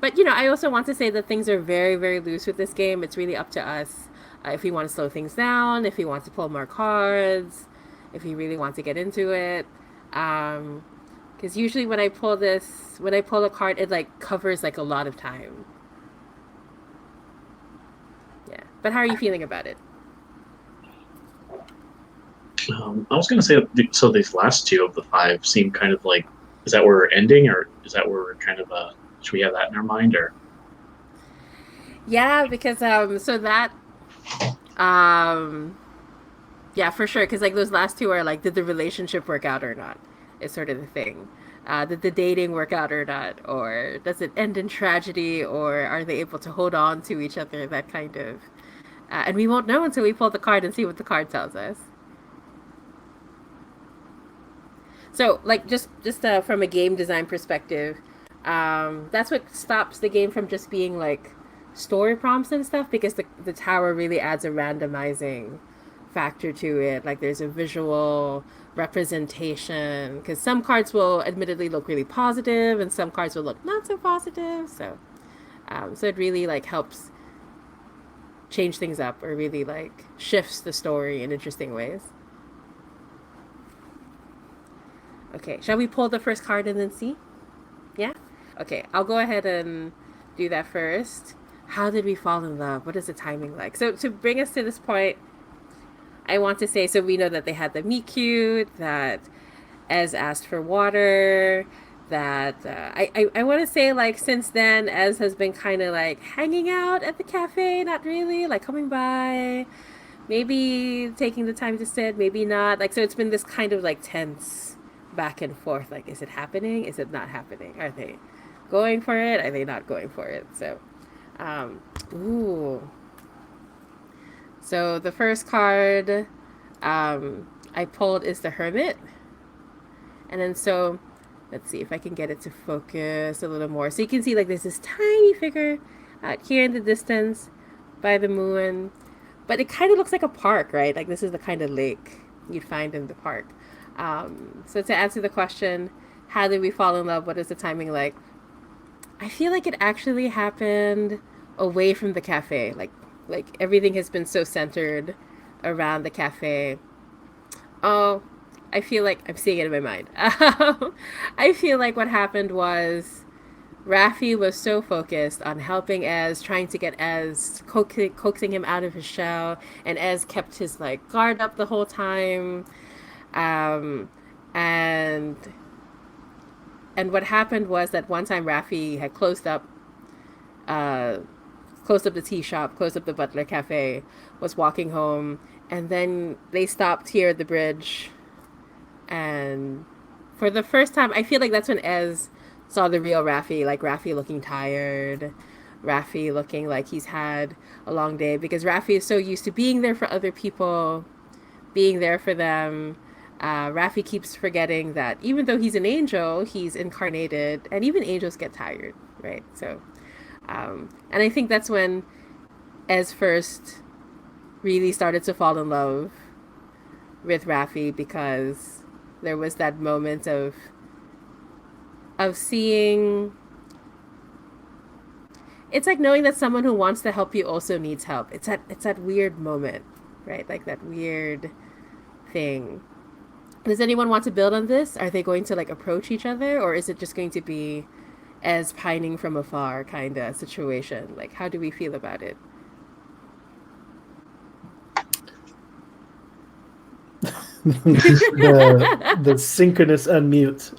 But I also want to say that things are very, very loose with this game. It's really up to us if we want to slow things down, if we want to pull more cards, if we really want to get into it. Because usually when I pull a card, it like covers like a lot of time. Yeah. But how are you feeling about it? I was going to say, so these last 2 of the 5 seem kind of like, is that where we're ending, or is that where we're kind of, should we have that in our mind, or? Yeah, because so that um yeah, for sure. Because like those last 2 are like, did the relationship work out or not? Is sort of the thing. Did the dating work out or not? Or does it end in tragedy? Or are they able to hold on to each other? That kind of. And we won't know until we pull the card and see what the card tells us. So, like, just from a game design perspective, that's what stops the game from just being like story prompts and stuff, because the tower really adds a randomizing factor to it. Like, there's a visual representation, because some cards will admittedly look really positive and some cards will look not so positive. So it really like helps change things up, or really like shifts the story in interesting ways. Okay, shall we pull the first card and then see? Yeah? Okay, I'll go ahead and do that first. How did we fall in love? What is the timing like? So to bring us to this point, I want to say, so we know that they had the meet cute, that Ez asked for water, that I want to say, like, since then, Ez has been kind of like hanging out at the cafe, not really, like coming by, maybe taking the time to sit, maybe not. Like, so it's been this kind of like tense back and forth. Like, is it happening? Is it not happening? Are they going for it? Are they not going for it? So, ooh. So the first card I pulled is the Hermit. And then so, let's see if I can get it to focus a little more. So you can see like there's this tiny figure out here in the distance by the moon. But it kind of looks like a park, right? Like this is the kind of lake you'd find in the park. So to answer the question, how did we fall in love? What is the timing like? I feel like it actually happened away from the cafe. Like everything has been so centered around the cafe. Oh, I feel like I'm seeing it in my mind. I feel like what happened was Rafi was so focused on helping Ez, trying to get Ez, coaxing him out of his shell, and Ez kept his like guard up the whole time. Um, and and what happened was that one time Rafi had uh, closed up the tea shop, closed up the Butler Cafe, was walking home, and then they stopped here at the bridge. And for the first time, I feel like that's when Ez saw the real Rafi, like Rafi looking tired, Rafi looking like he's had a long day, because Rafi is so used to being there for other people, being there for them. Rafi keeps forgetting that even though he's an angel, he's incarnated, and even angels get tired, right? So, and I think that's when Ez first really started to fall in love with Rafi, because there was that moment of seeing. It's like knowing that someone who wants to help you also needs help. It's that weird moment, right? Like that weird thing. Does anyone want to build on this? Are they going to like approach each other, or is it just going to be as pining from afar kind of situation? Like, how do we feel about it? The synchronous unmute.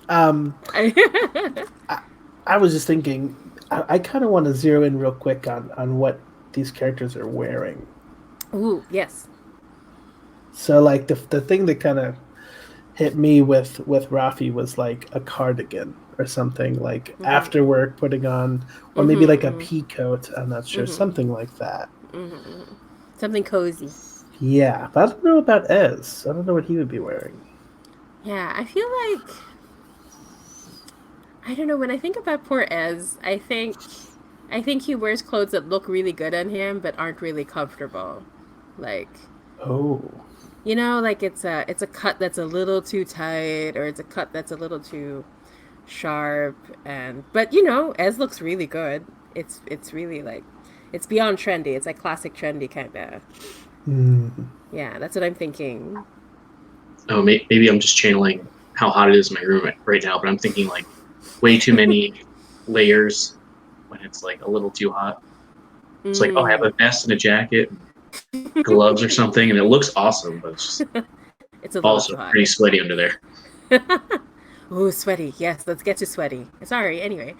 I was just thinking, I kind of want to zero in real quick on what these characters are wearing. Ooh, yes. So like the thing that kind of hit me with Rafi was like a cardigan or something, like after work putting on, or maybe like a pea coat. I'm not sure, something like that. Something cozy. Yeah, but I don't know about Ez. I don't know what he would be wearing. Yeah, I feel like I don't know. When I think about poor Ez, I think he wears clothes that look really good on him but aren't really comfortable. Like, Oh. like it's a cut that's a little too tight, or it's a cut that's a little too sharp, and but Ez looks really good. It's really like it's beyond trendy. It's like classic trendy kind of. Hmm. Yeah, that's what I'm thinking. Oh, maybe I'm just channeling how hot it is in my room right now, but I'm thinking like way too many layers when it's like a little too hot. It's like, oh, I have Mm. a vest and a jacket and gloves or something, and it looks awesome, but it's just It's a little also too hot. pretty sweaty under there. Ooh, sweaty. Yes, let's get to sweaty. Sorry, anyway.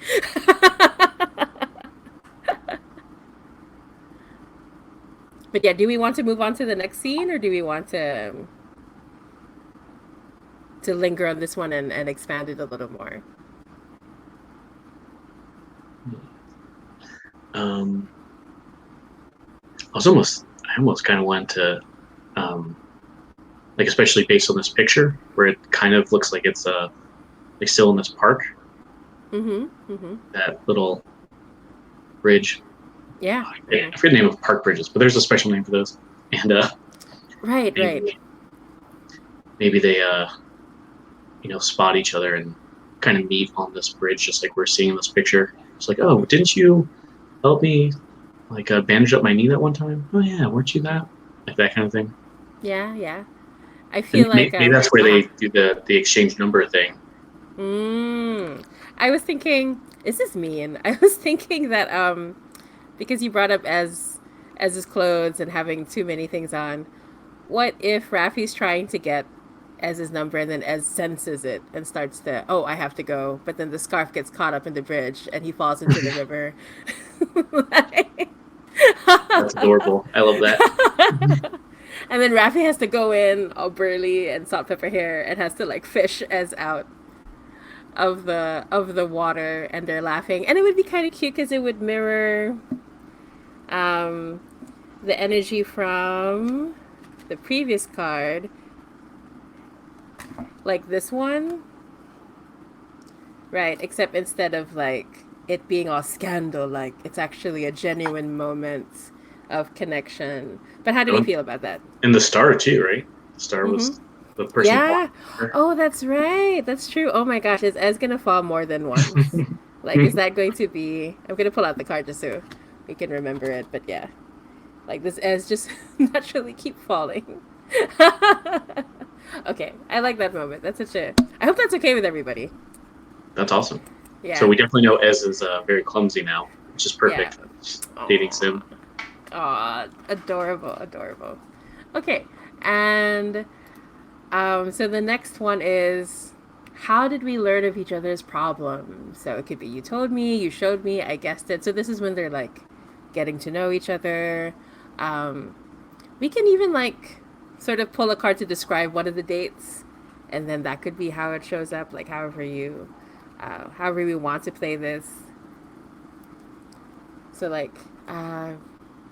But yeah, do we want to move on to the next scene, or do we want to linger on this one and expand it a little more? Um, I almost kind of went to, um, like especially based on this picture where it kind of looks like it's like still in this park, Mm-hmm. Mm-hmm. that little bridge. Yeah. I Mm-hmm. forget the name of park bridges, but there's a special name for those. And Right, right. maybe they spot each other and kind of meet on this bridge, just like we're seeing in this picture. It's like, oh, didn't you help me like bandage up my knee that one time? Oh yeah, weren't you that? Like that kind of thing. Yeah, yeah. I And feel like maybe that's where uh-huh. they do the exchange number thing. Mm. I was thinking, is this mean? I was thinking that because you brought up as his clothes and having too many things on, what if Rafi's trying to get Ez's number and then Ez senses it and starts to, oh, I have to go, but then the scarf gets caught up in the bridge and he falls into the river. Like- That's adorable. I love that. And then Rafi has to go in all burly and salt pepper hair and has to like fish Ez out of the water, and they're laughing, and it would be kind of cute because it would mirror um, the energy from the previous card, like this one, right? Except instead of like it being all scandal, like it's actually a genuine moment of connection. But how do we feel about that? And the star too, right? The star Mm-hmm. was the person Yeah. walking. Oh, that's right. That's true. Oh my gosh, is Ez gonna fall more than once? Like, is that going to be? I'm gonna pull out the card just so we can remember it. But yeah, like this Ez just naturally keep falling. Okay, I like that moment. That's such a. I hope that's okay with everybody. That's awesome. So Yeah. we definitely know Ez is very clumsy now, which is Yeah. perfect. Dating sim. Aw, adorable, adorable. Okay, and so the next one is, how did we learn of each other's problems? So it could be you told me, you showed me, I guessed it. So this is when they're like getting to know each other. Um, we can even like sort of pull a card to describe one of the dates, and then that could be how it shows up. Like however we want to play this. So like,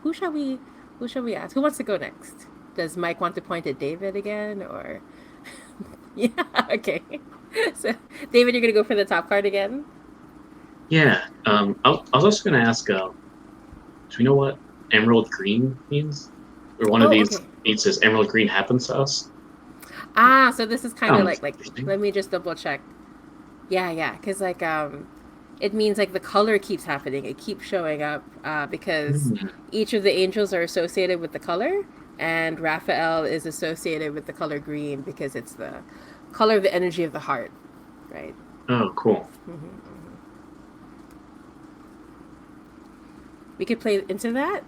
who shall we, who shall we ask? Who wants to go next? Does Mike want to point at David again, or? Yeah, okay. So, David, you're gonna go for the top card again? Yeah. I was also going to ask, do we know what emerald green means? Or one of Oh, these okay. means says emerald green happens to us. Ah, so this is kind of Sounds like, interesting. let me just double check. Yeah, yeah, because like it means like the color keeps happening. It keeps showing up because Hmm. each of the angels are associated with the color, and Raphael is associated with the color green because it's the color of the energy of the heart, right? Oh, cool. Mm-hmm. We could play into that.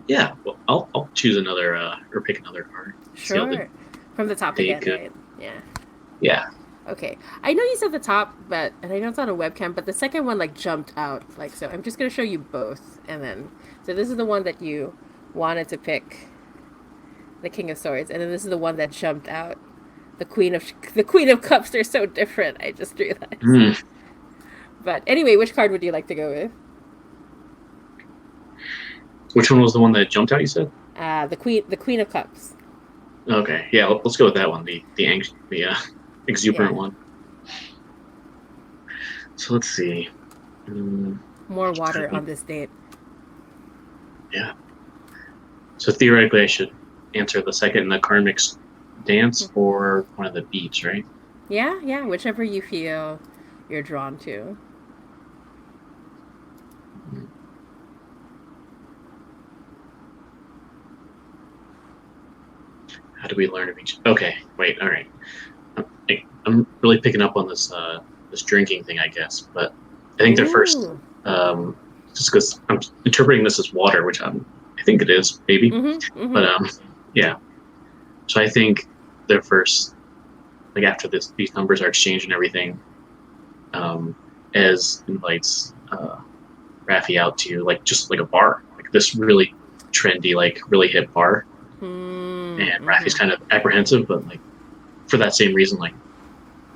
Yeah. Well, I'll choose another or pick another card. See how Sure. From the top they again, could. right? Yeah. Yeah. Okay. I know you said the top, and I know it's on a webcam, but the second one like jumped out. Like, so I'm just gonna show you both, and then so this is the one that you wanted to pick, the King of Swords, and then this is the one that jumped out, the Queen of Cups. They're so different. I just realized. Hmm. But anyway, which card would you like to go with? Which one was the one that jumped out? You said. The Queen of Cups. Okay. Yeah. Let's go with that one. The exuberant Yeah. one. So let's see. More water on this date. Yeah. So theoretically, I should answer the second in the karmic's dance or one of the beats, right? Yeah, whichever you feel you're drawn to. How do we learn of each? Okay, wait, all right. I'm really picking up on this this drinking thing, I guess. But I think they're first, Ooh. just because I'm interpreting this as water, which I think it is, maybe. But yeah. So I think they're first, like after these numbers are exchanged and everything. Ez invites Rafi out to like just like a bar, like this really trendy, like really hip bar. And Rafi's kind of apprehensive, but like for that same reason, like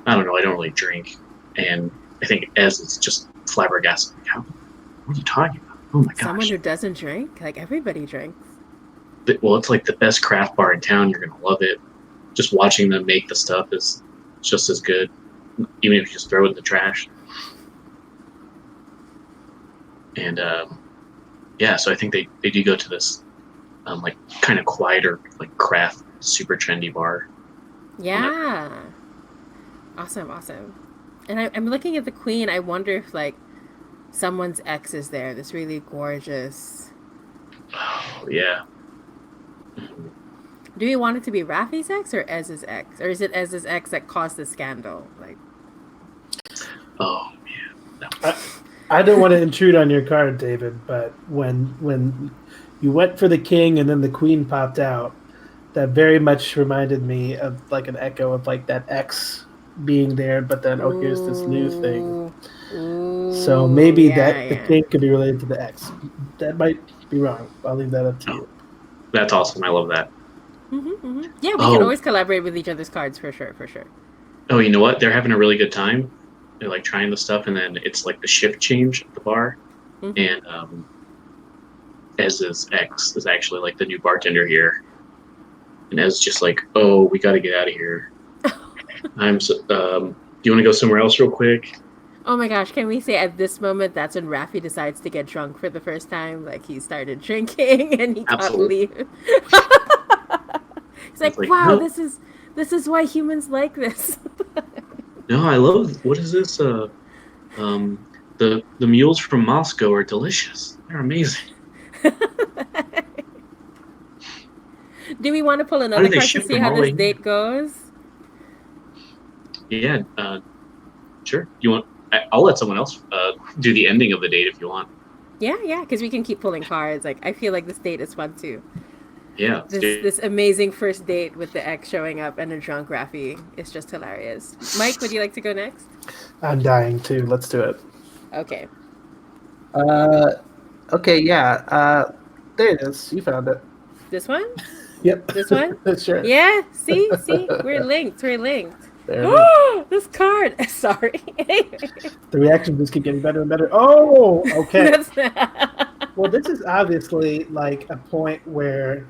I don't know, I don't really drink, and I think Ez is just flabbergasted. Like, what are you talking about? Oh my gosh! Someone who doesn't drink, like everybody drinks. Well, it's like the best craft bar in town. You're gonna love it. Just watching them make the stuff is just as good, even if you just throw it in the trash. And yeah, so I think they do go to this like kind of quieter, like craft, super trendy bar. Yeah. Awesome. And I'm looking at the queen. I wonder if like someone's ex is there. This really gorgeous. Oh yeah. Do you want it to be Rafi's ex or Ez's ex, or is it Ez's ex that caused the scandal? Like, oh yeah. I don't want to intrude on your card, David, but when you went for the king and then the queen popped out, that very much reminded me of like an echo of like that ex being there, but then here's this new thing. So maybe the king could be related to the ex. That might be wrong. I'll leave that up to you. That's awesome. I love that. Yeah, we can always collaborate with each other's cards for sure. Oh, you know what? They're having a really good time. They're like trying the stuff, and then it's like the shift change at the bar, and Ez's ex is actually like the new bartender here, and Ez just like, oh, we got to get out of here. Do you want to go somewhere else real quick? Oh my gosh, can we say at this moment that's when Rafi decides to get drunk for the first time? Like he started drinking and he can't leave. He's like, wow, no. This is why humans like this. No, I love, what is this? The mules from Moscow are delicious. They're amazing. Do we want to pull another card to see how this date goes? Yeah, sure. You want? I'll let someone else do the ending of the date if you want. Yeah, because we can keep pulling cards. Like I feel like this date is fun too. Yeah. This amazing first date with the ex showing up and a drunk Rafi is just hilarious. Mike, would you like to go next? I'm dying too. Let's do it. Okay. Okay, yeah. There it is. You found it. This one? Yep. This one? Sure. Yeah, see? We're linked. This card. Sorry. The reactions just keep getting better and better. Oh, okay. Well, this is obviously like a point where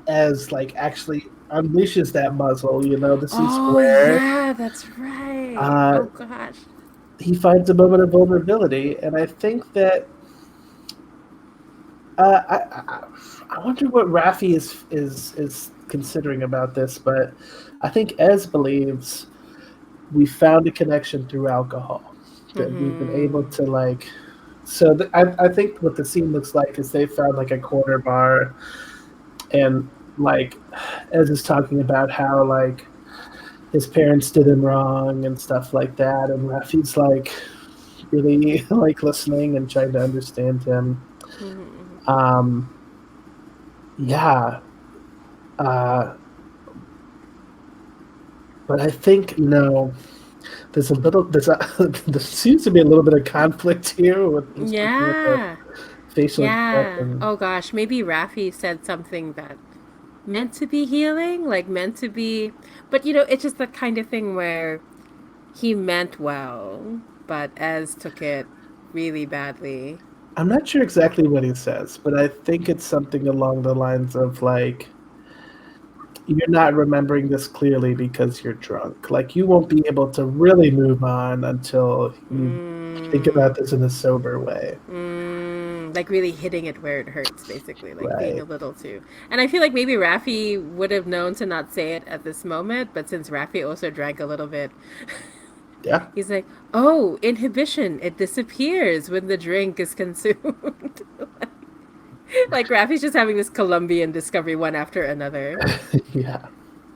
Ez like actually unleashes that muzzle, the C square. Yeah, that's right. Oh gosh. He finds a moment of vulnerability, and I think that I wonder what Rafi is considering about this, but I think Ez believes we found a connection through alcohol, that we've been able to like. So I think what the scene looks like is they found like a corner bar, and like Ez is talking about how like his parents did him wrong and stuff like that, and Rafi's like really like listening and trying to understand him. Yeah. But I think there seems to be a little bit of conflict here with facial expression. Oh gosh, maybe Rafi said something that meant to be healing, like meant to be, but it's just the kind of thing where he meant well, but Ez took it really badly. I'm not sure exactly what he says, but I think it's something along the lines of like, you're not remembering this clearly because you're drunk. Like you won't be able to really move on until you think about this in a sober way. Like really hitting it where it hurts, basically, like being a Right. little too. And I feel like maybe Rafi would have known to not say it at this moment, but since Rafi also drank a little bit, Yeah. he's like, "Oh, inhibition, it disappears when the drink is consumed." Like Rafi's just having this Colombian discovery one after another. Yeah.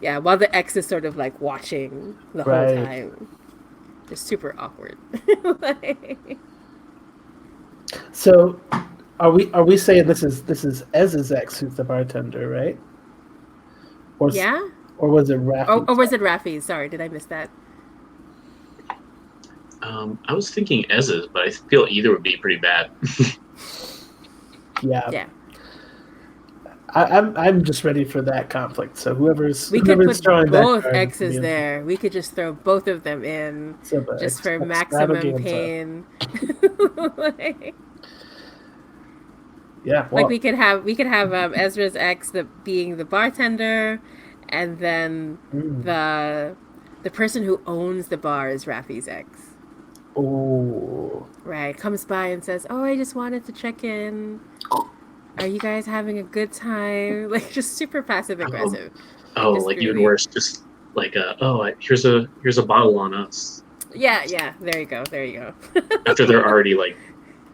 Yeah, while the ex is sort of like watching the whole Right. time. Just super awkward. Like, So are we saying this is Ez's ex who's the bartender, right? Or s- yeah? or was it Or Rafi's? was it Rafi's? Sorry, did I miss that? I was thinking Ez's, but I feel either would be pretty bad. Yeah. Yeah. I'm just ready for that conflict. So whoever's We could put throwing that both card exes there. We could just throw both of them in just for maximum extravaganza. pain. like, Yeah. like Well. we could have Ezra's ex being the bartender, and then Mm. the person who owns the bar is Rafi's ex. Oh. Right, comes by and says, "Oh, I just wanted to check in. Are you guys having a good time?" Like just super passive Um, aggressive. oh, Just like even really, worse, just like here's a bottle on us yeah. There you go. There you go. after they're already like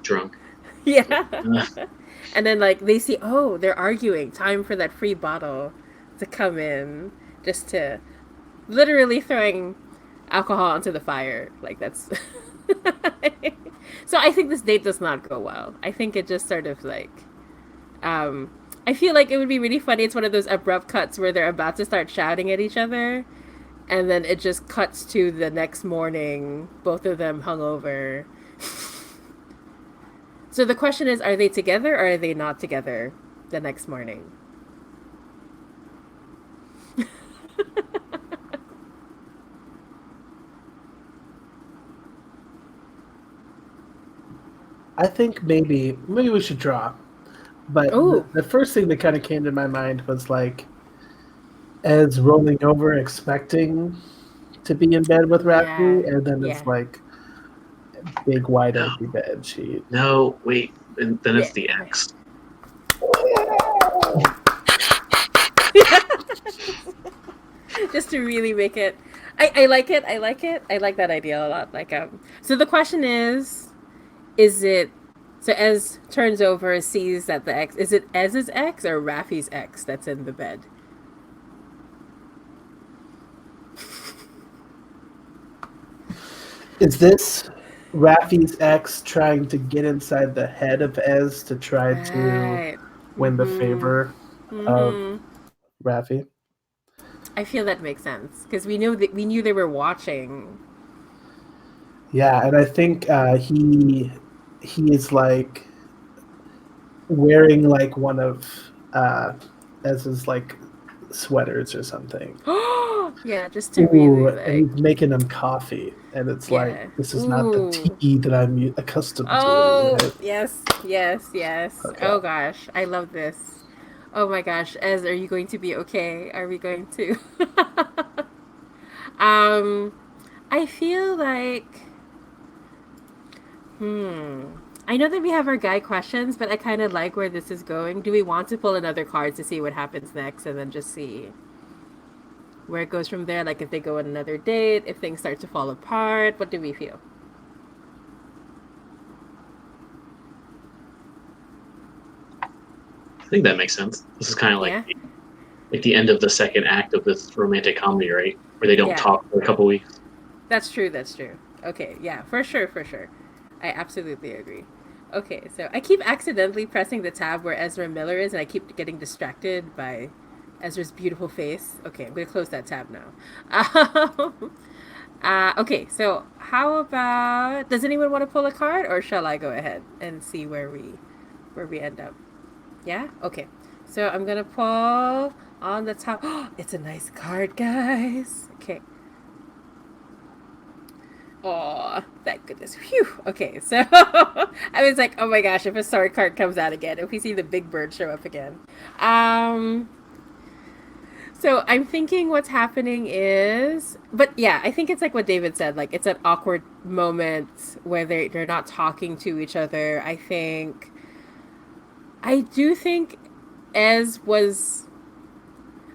drunk. Yeah. Uh, And then like they see, oh, they're arguing. Time for that free bottle to come in, just to literally throwing alcohol onto the fire. Like that's. So I think this date does not go well. I think it just sort of like I feel like it would be really funny. It's one of those abrupt cuts where they're about to start shouting at each other, and then it just cuts to the next morning, both of them hungover. So the question is, are they together or are they not together the next morning? I think maybe we should draw. But Oh, the first thing that kind of came to my mind was like Ez rolling over, expecting to be in bed with yeah, Rafi, and then it's yeah, like big wide no, empty bed sheet. no, wait, and then yeah. it's the ex. Just to really make it, I like it. I like it. I like that idea a lot. Like so the question is it? So Ez turns over, sees that the ex is it Ez's ex or Rafi's ex that's in the bed. Is this Rafi's ex trying to get inside the head of Ez to try to Right. win the Mhm. favor of Mhm. Rafi? I feel that makes sense because we knew they were watching. Yeah, and I think he is like wearing like one of Ez's like sweaters or something. Yeah, just to Ooh, really and like, he's making him coffee, and it's like yeah. this is not the Ooh. tea that I'm accustomed to. Oh, Right? yes, yes, yes. Okay. Oh gosh, I love this. Oh my gosh, Ez, are you going to be okay? Are we going to? um, I feel like, hmm. I know that we have our guy questions, but I kind of like where this is going. Do we want to pull another card to see what happens next, and then just see where it goes from there? Like if they go on another date, if things start to fall apart, what do we feel? I think that makes sense. This is kind of Yeah, like the end of the second act of this romantic comedy, right? Where they don't yeah. talk for a couple weeks. That's true. That's true. Okay. Yeah, for sure. For sure. I absolutely agree. Okay. So I keep accidentally pressing the tab where Ezra Miller is, and I keep getting distracted by Ezra's beautiful face. Okay. I'm going to close that tab now. Okay. So how about, does anyone want to pull a card or shall I go ahead and see where we end up? Yeah? Okay. So I'm going to pull on the top. It's a nice card, guys. Okay. Oh, thank goodness. Phew. Okay, so I was like, oh my gosh, if a sword card comes out again, if we see the big bird show up again. Um, So I'm thinking what's happening is, but yeah, I think it's like what David said. Like it's an awkward moment where they're not talking to each other. I do think Ez was.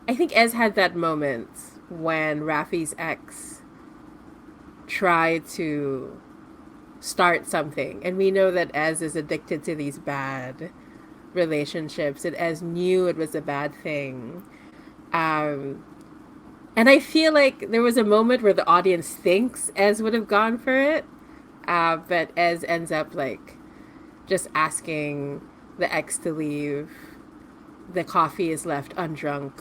I think Ez had that moment when Rafi's ex tried to start something, and we know that Ez is addicted to these bad relationships, and Ez knew it was a bad thing. Um, And I feel like there was a moment where the audience thinks Ez would have gone for it, but Ez ends up like just asking the ex to leave. The coffee is left undrunk,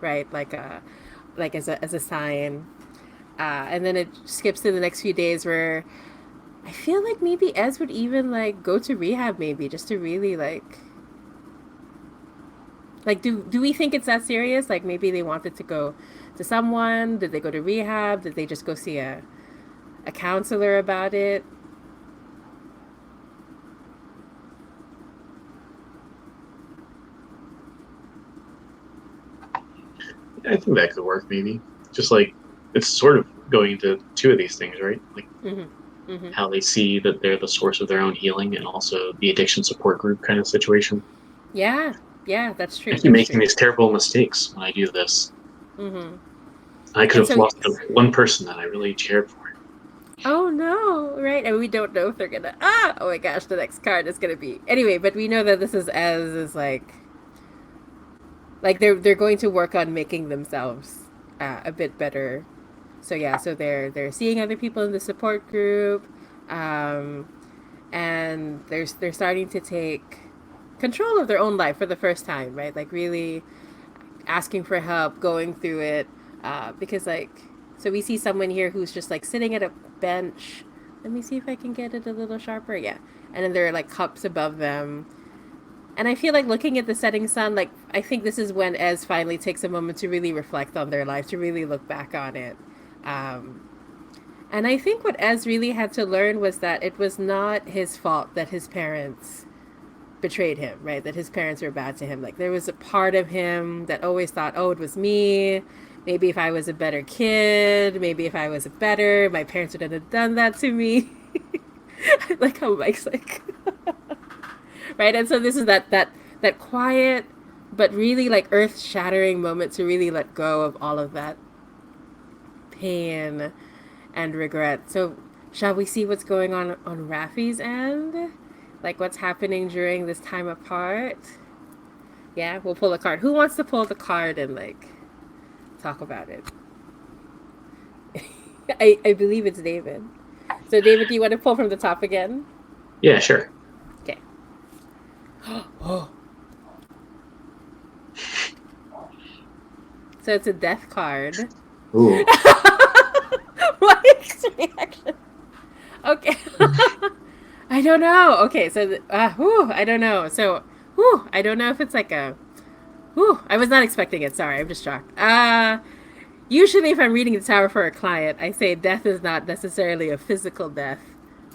right? Like as a sign. And then it skips to the next few days where I feel like maybe Ez would even like go to rehab, maybe just to really like do we think it's that serious? Like maybe they wanted to go to someone. Did they go to rehab? Did they just go see a counselor about it? I think that could work, maybe. Just like it's sort of going into two of these things, right? Like Mm-hmm. Mm-hmm. how they see that they're the source of their own healing, and also the addiction support group kind of situation. Yeah, yeah, that's I true. keep That's making true. these terrible mistakes when I do this. Mm-hmm. I could And have so, lost the one person that I really cared for. oh no, right? And we don't know if they're gonna. Ah, oh my gosh, the next card is gonna be anyway. But we know that this is as is like they're going to work on making themselves a bit better. So yeah, so they're seeing other people in the support group, um, and they're starting to take control of their own life for the first time, right? Like really asking for help, going through it, because like so we see someone here who's just like sitting at a bench. Let me see if I can get it a little sharper. Yeah, and then there are like cups above them. And I feel like looking at the setting sun, like I think this is when Ez finally takes a moment to really reflect on their life, to really look back on it. Um, and I think what Ez really had to learn was that it was not his fault that his parents betrayed him, right? That his parents were bad to him. Like there was a part of him that always thought, oh, it was me. Maybe if I was a better kid, maybe if I was better, my parents wouldn't have done that to me. Like how Mike's like, right? And so this is that quiet, but really like earth shattering moment to really let go of all of that pain and regret. So shall we see what's going on Rafi's end? Like what's happening during this time apart? Yeah, we'll pull a card. Who wants to pull the card and like talk about it? I believe it's David. So David, do you want to pull from the top again? Yeah, sure. Okay. Oh. So it's a death card. Ooh. Mike's reaction. Okay. I don't know. Okay, so I don't know. So, I don't know if it's like a. I was not expecting it. Sorry, I'm just shocked. Usually, if I'm reading the tower for a client, I say death is not necessarily a physical death.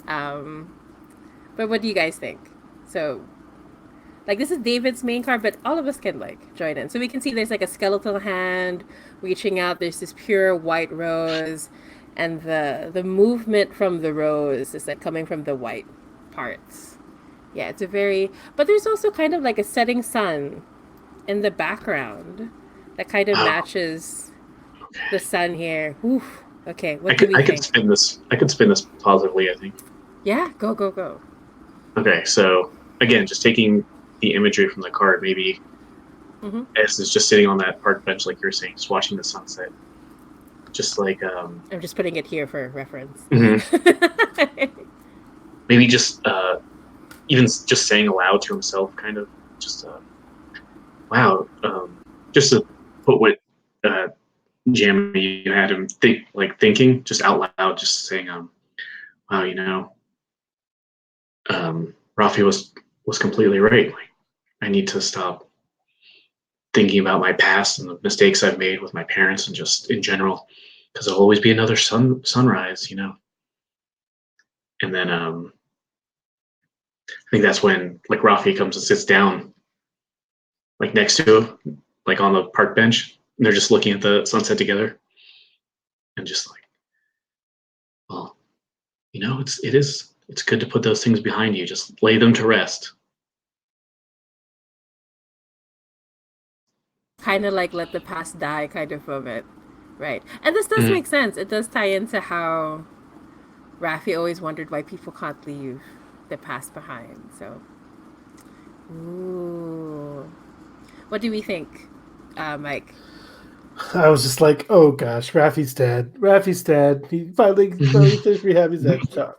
Um, but what do you guys think? So, like, this is David's main card, but all of us can like join in. So we can see there's like a skeletal hand reaching out. There's this pure white rose, and the movement from the rose is like coming from the white parts. Yeah, it's a very. But there's also kind of like a setting sun in the background that kind of Oh, matches the okay. sun here. Whew. Okay, I what do could we I could think? spin this. I could spin this positively, I think. Yeah, go, go, go. Okay, so again, just taking the imagery from the card, maybe Mm-hmm. S is just sitting on that park bench, like you're saying, just watching the sunset, just like I'm just putting it here for reference. mhm. Maybe just even just saying aloud to himself, kind of just wow, just to put what uh, jam you had him thinking just out loud, just saying wow, Rafi was completely right. Like I need to stop thinking about my past and the mistakes I've made with my parents and just in general, because there'll always be another sunrise. And then I think that's when like Rafi comes and sits down like next to like on the park bench. And they're just looking at the sunset together, and just like, well, it's good to put those things behind you. Just lay them to rest. Kind of like let the past die kind of moment. Right. And this does make sense. It does tie into how Rafi always wondered why people can't leave the past behind. So, ooh. What do we think, Mike? I was just like, oh gosh, Rafi's dead. Rafi's dead. He finally finished rehab. He's dead. So,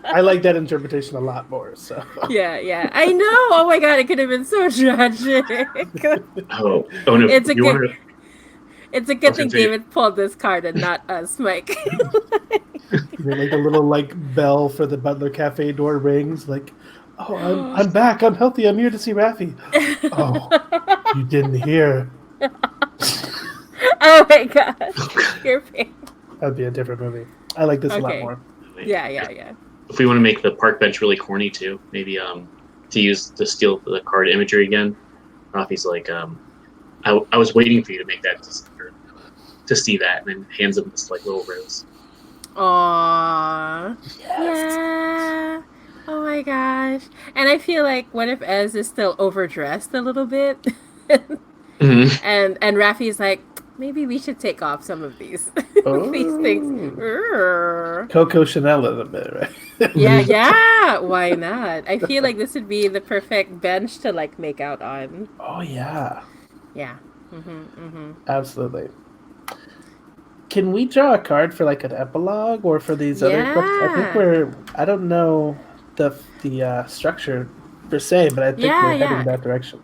I like that interpretation a lot more. So Yeah. I know. Oh my god, it could have been so tragic. Oh no! It's a You good. want to? It's a good thing David pulled this card and not us, Mike. like a little like bell for the Butler Cafe door rings. Like, oh, I'm back. I'm healthy. I'm here to see Rafi. Oh, you didn't hear. Oh my gosh, your pain. That'd be a different movie. I like this a lot more. Yeah. If we want to make the park bench really corny too, maybe to steal the card imagery again, Rafi's like, I was waiting for you to make that to see that, and then hands him this like little rose. Aww. Yes. Yeah. Oh my gosh. And I feel like, what if Ez is still overdressed a little bit? And Rafi's like, maybe we should take off some of these these things. Coco Chanel a little bit, right? Yeah. Why not? I feel like this would be the perfect bench to like make out on. Oh yeah. Yeah. Absolutely. Can we draw a card for like an epilogue or for these other clips? I think I don't know the structure per se, but I think we're heading in that direction.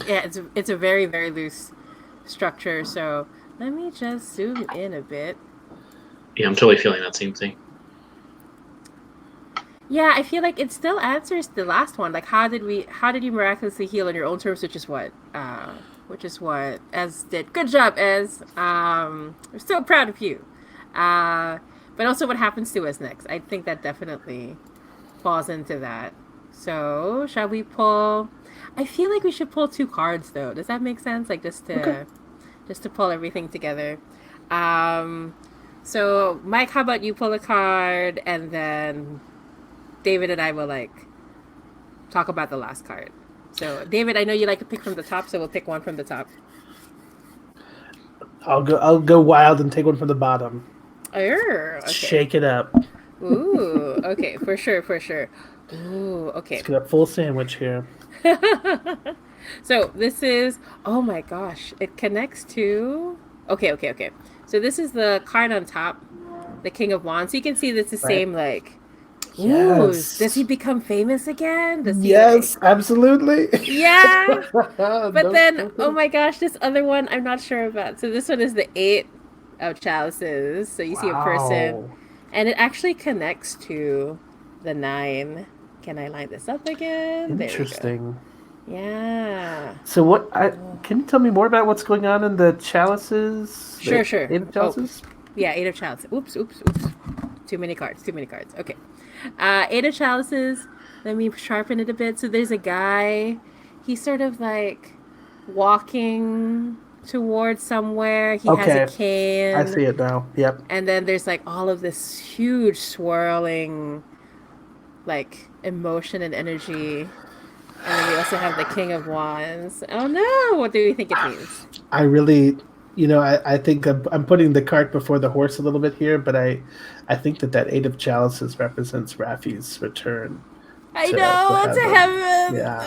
Yeah, it's a very, very loose structure. So let me just zoom in a bit. Yeah, I'm totally feeling that same thing. Yeah, I feel like it still answers the last one. Like, how did you miraculously heal on your own terms, which is what Ez did. Good job, Ez. We're so proud of you. But also what happens to us next. I think that definitely falls into that. So, shall we pull? I feel like we should pull 2 cards though. Does that make sense? Like just to pull everything together. So Mike, how about you pull a card and then David and I will like talk about the last card. So David, I know you like to pick from the top, so we'll pick one from the top. I'll go wild and take one from the bottom. Okay. Shake it up. Ooh, okay, for sure. Ooh, okay. Let's get a full sandwich here. So this is, oh my gosh, it connects to, okay. So this is the card on top, the King of Wands. So you can see that's the same, like, ooh, does he become famous again? Yes, absolutely. Yeah. But then, oh my gosh, this other one I'm not sure about. So this one is the 8 of Chalices. So you see a person, and it actually connects to the 9. Can I line this up again? Interesting. Yeah. So what? Can you tell me more about what's going on in the chalices? Sure. 8 of chalices. Yeah, 8 of Chalices. Oops. Too many cards. Okay. 8 of Chalices. Let me sharpen it a bit. So there's a guy. He's sort of like walking towards somewhere. He has a cane. I see it now. Yep. And then there's like all of this huge swirling, like emotion and energy. And then we also have the King of Wands. Oh no! What do you think it means? I really, I think I'm putting the cart before the horse a little bit here, but I think that 8 of Chalices represents Rafi's return. I know, to heaven. Yeah.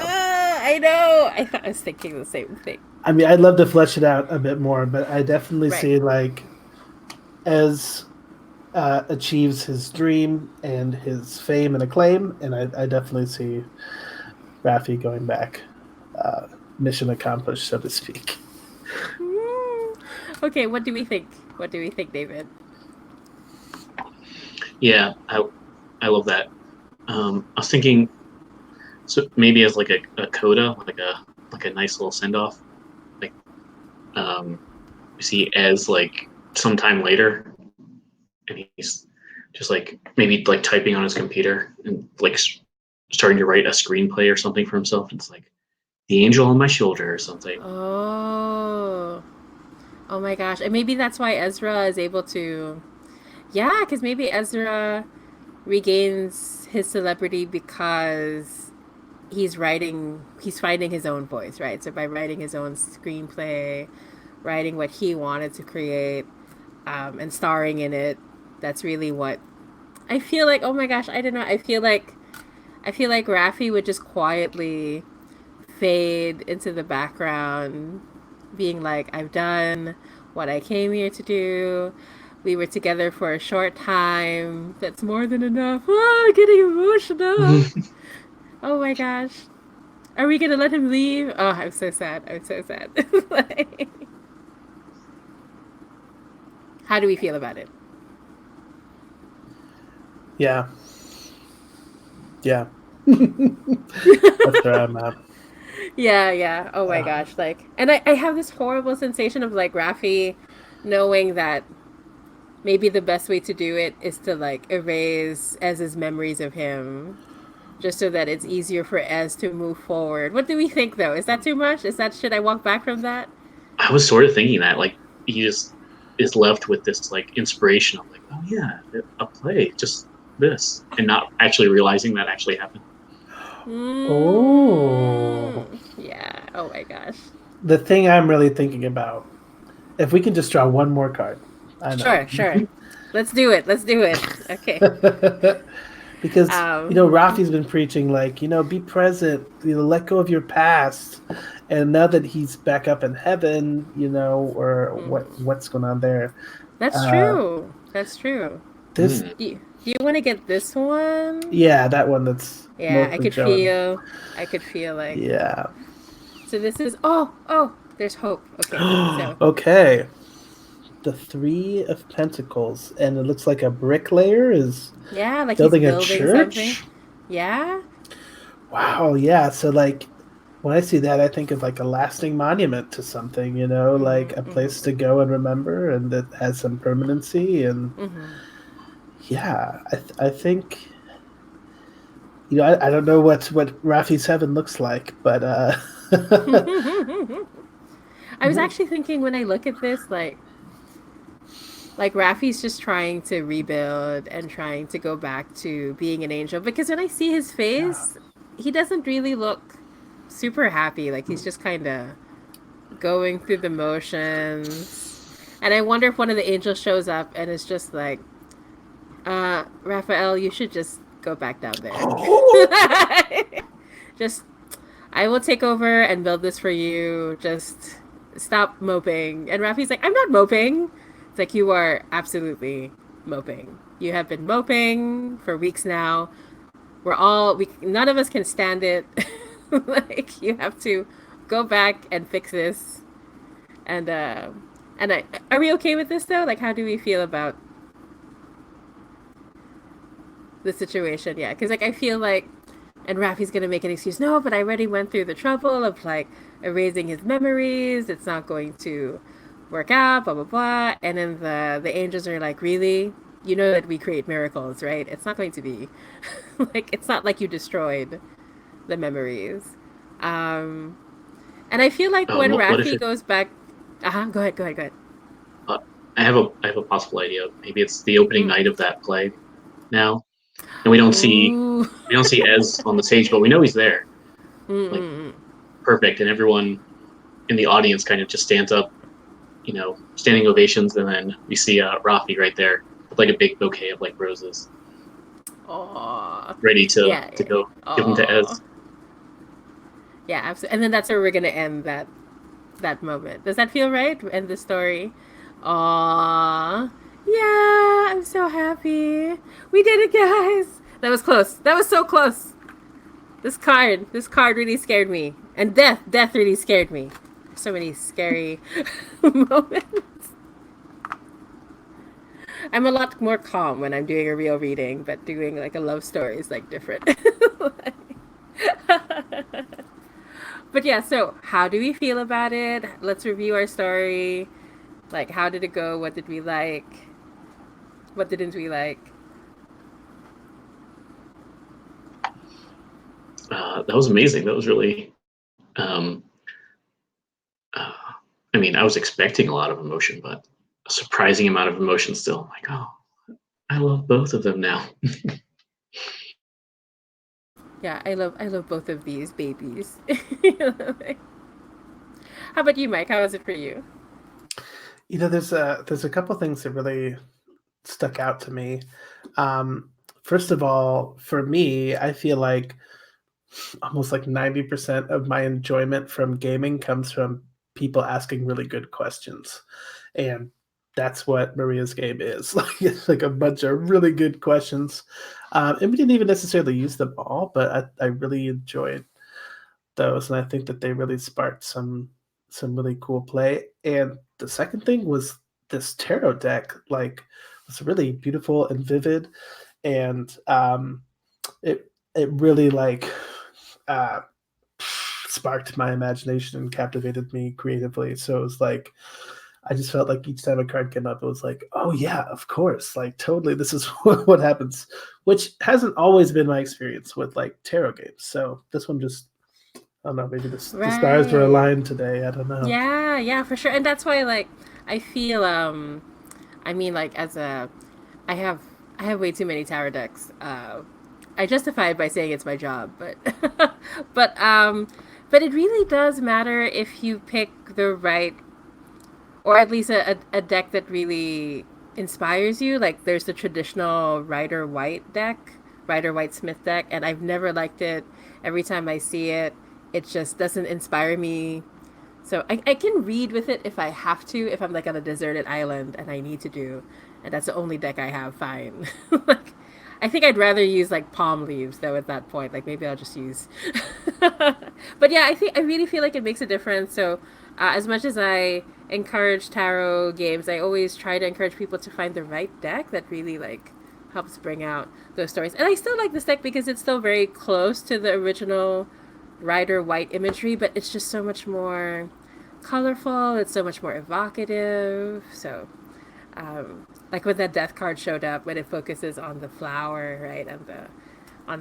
I know. I was thinking the same thing. I mean, I'd love to flesh it out a bit more, but I definitely see like Ez achieves his dream and his fame and acclaim, and I definitely see Rafi going back, mission accomplished, so to speak. Okay, what do we think? David? Yeah, I love that. I was thinking, so maybe as like a coda, like a nice little send off. Like, we see Ez like sometime later, and he's just like maybe like typing on his computer and like starting to write a screenplay or something for himself. It's like, the angel on my shoulder or something. Oh. Oh my gosh. And maybe that's why Ezra is able to. Yeah, because maybe Ezra regains his celebrity because he's finding his own voice, right? So by writing his own screenplay, writing what he wanted to create, and starring in it, that's really what I feel like. Oh my gosh, I don't know. I feel like Rafi would just quietly fade into the background, being like, I've done what I came here to do. We were together for a short time. That's more than enough. Oh, getting emotional. Oh my gosh. Are we gonna let him leave? Oh, I'm so sad. I'm so sad. Like, how do we feel about it? Yeah. Yeah. That's where I'm at. Yeah, yeah. Oh my Uh, gosh. Like, and I have this horrible sensation of like Rafi knowing that maybe the best way to do it is to like erase Ez's memories of him, just so that it's easier for Ez to move forward. What do we think though? Is that too much? Should I walk back from that? I was sort of thinking that, like, he just is left with this like inspiration of like, oh yeah, a play, just this, and not actually realizing that actually happened. oh. Yeah. Oh my gosh. The thing I'm really thinking about, if we can just draw one more card. I know. Sure, sure. Let's do it. Let's do it. Okay. Because, Um, Rafi's been preaching, like, be present, let go of your past. And now that he's back up in heaven, or what's going on there. that's Uh, true. That's true. this, Do you want to get this one? yeah, that one that's Yeah, mostly showing. I could feel like. Yeah. So this is, oh, there's hope. Okay, so, Okay. The Three of Pentacles, and it looks like a bricklayer is yeah, like he's building a building something. church. Yeah? Wow, yeah. So, like, when I see that, I think of like a lasting monument to something, like a place to go and remember, and that has some permanency. And yeah, I think, I don't know what Rafi's heaven looks like, but I was actually thinking when I look at this, like Rafi's just trying to rebuild and trying to go back to being an angel. Because when I see his face, he doesn't really look super happy. Like he's just kind of going through the motions. And I wonder if one of the angels shows up and is just like, Raphael, you should just go back down there. Just, I will take over and build this for you. Just stop moping. And Rafi's like, I'm not moping. It's like, you are absolutely moping. You have been moping for weeks now. None of us can stand it. Like, you have to go back and fix this. And are we okay with this though? Like, how do we feel about the situation? Yeah, because like I feel like, and Rafi's gonna make an excuse. No, but I already went through the trouble of like erasing his memories. It's not going to work out. Blah blah blah. And then the angels are like, really? You know that we create miracles, right? It's not going to be like, it's not like you destroyed the memories. Um, and I feel like when What if Rafi goes back, go ahead. I have a possible idea. Maybe it's the opening night of that play now, and we don't see Ooh. Ez on the stage, but we know he's there. Like, perfect, and everyone in the audience kind of just stands up, standing ovations, and then we see Rafi right there with like a big bouquet of like roses, Aww. ready to go Aww. give them to Ez. Yeah, absolutely. And then that's where we're gonna end that moment. Does that feel right? End the story. Aww. Yeah, I'm so happy. We did it, guys. That was close. That was so close. This card really scared me. And death really scared me. So many scary moments. I'm a lot more calm when I'm doing a real reading, but doing like a love story is like different. But yeah, so how do we feel about it? Let's review our story. Like, how did it go? What did we like? What didn't we like? That was amazing. That was really Um, uh, I mean, I was expecting a lot of emotion, but a surprising amount of emotion still. I'm like, oh, I love both of them now. Yeah, I love both of these babies. How about you, Mike? How was it for you? There's a couple things that really stuck out to me. Um, First of all, for me, I feel like almost like 90% of my enjoyment from gaming comes from people asking really good questions. And that's what Maria's game is. Like it's like a bunch of really good questions. And we didn't even necessarily use them all, but I really enjoyed those, and I think that they really sparked some really cool play. And the second thing was this tarot deck, like was really beautiful and vivid, and it really like uh, sparked my imagination and captivated me creatively. So it was like I just felt like each time a card came up, it was like, oh yeah, of course, like totally, this is what happens, which hasn't always been my experience with like tarot games. So this one just I don't know, maybe the stars were Right. aligned today. I don't know. Yeah, yeah, for sure. And that's why like I feel I mean like as a I have I have way too many tower decks. I justify it by saying it's my job, but but um but it really does matter if you pick the right or at least a deck that really inspires you. Like there's the traditional Rider White deck, Rider White Smith deck, and I've never liked it. Every time I see it, it just doesn't inspire me. So I can read with it if I have to, if I'm like on a deserted island and I need to do, and that's the only deck I have, fine. Like, I think I'd rather use like palm leaves though at that point. Like maybe I'll just use. But yeah, I really feel like it makes a difference. So as much as I encourage tarot games, I always try to encourage people to find the right deck that really like helps bring out those stories. And I still like this deck because it's still very close to the original Rider White imagery, but it's just so much more colorful. It's so much more evocative. So, like when that death card showed up, when it focuses on the flower, right, and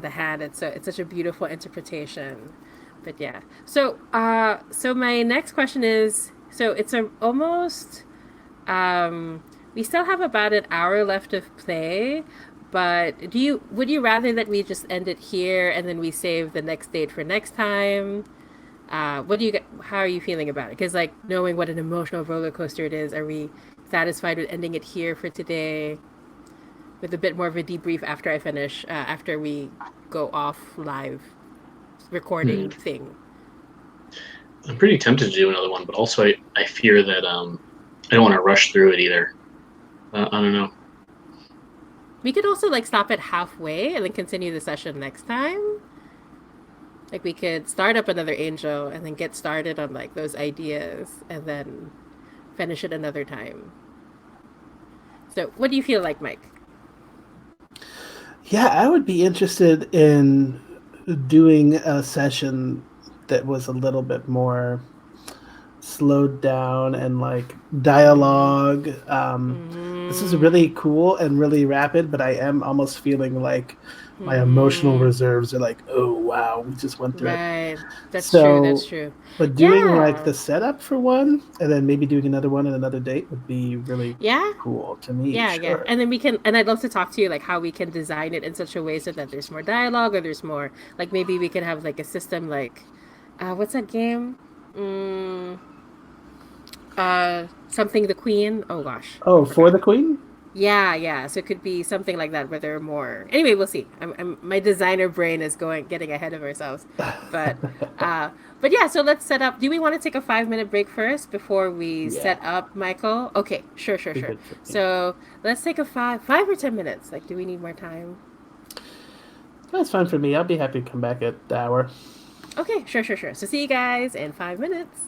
the hand, it's such a beautiful interpretation. But yeah, so my next question is, so it's a almost we still have about an hour left of play, but would you rather that we just end it here and then we save the next date for next time? What do you how are you feeling about it? Because like knowing what an emotional roller coaster it is, are we satisfied with ending it here for today with a bit more of a debrief after I finish after we go off live Hmm. recording thing? I'm pretty tempted to do another one, but also I fear that I don't want to rush through it either. I don't know. We could also like stop it halfway and then continue the session next time. Like we could start up another angel and then get started on like those ideas and then finish it another time. So, what do you feel like, Mike? Yeah, I would be interested in doing a session that was a little bit more slowed down and like Mm-hmm. dialogue. This is Mm-hmm. really cool and really rapid, but I am almost feeling like my emotional Mm-hmm. reserves are like, oh wow, we just went through it. Right. That's true. That's So, true. but doing like Yeah. the setup for one and then maybe doing another one and another date would be really Yeah. cool to me, Yeah, yeah. sure. And then we can, and I'd love to talk to you like how we can design it in such a way so that there's more dialogue or there's more, like maybe we can have like a system like, what's that game? Mm, something the Queen. Oh gosh, I Oh, for forgot. the queen? Yeah, yeah. So it could be something like that where there are more. Anyway, we'll see. My designer brain is getting ahead of ourselves, but, uh, but yeah. So let's set up. Do we want to take a 5 minute break first before we Yeah, set up, Michael? Okay, sure, sure, be sure. good for me. So let's take a 5 or 10 minutes. Like, do we need more time? That's fine for me. I'll be happy to come back at the hour. Okay, sure, sure, sure. So see you guys in 5 minutes.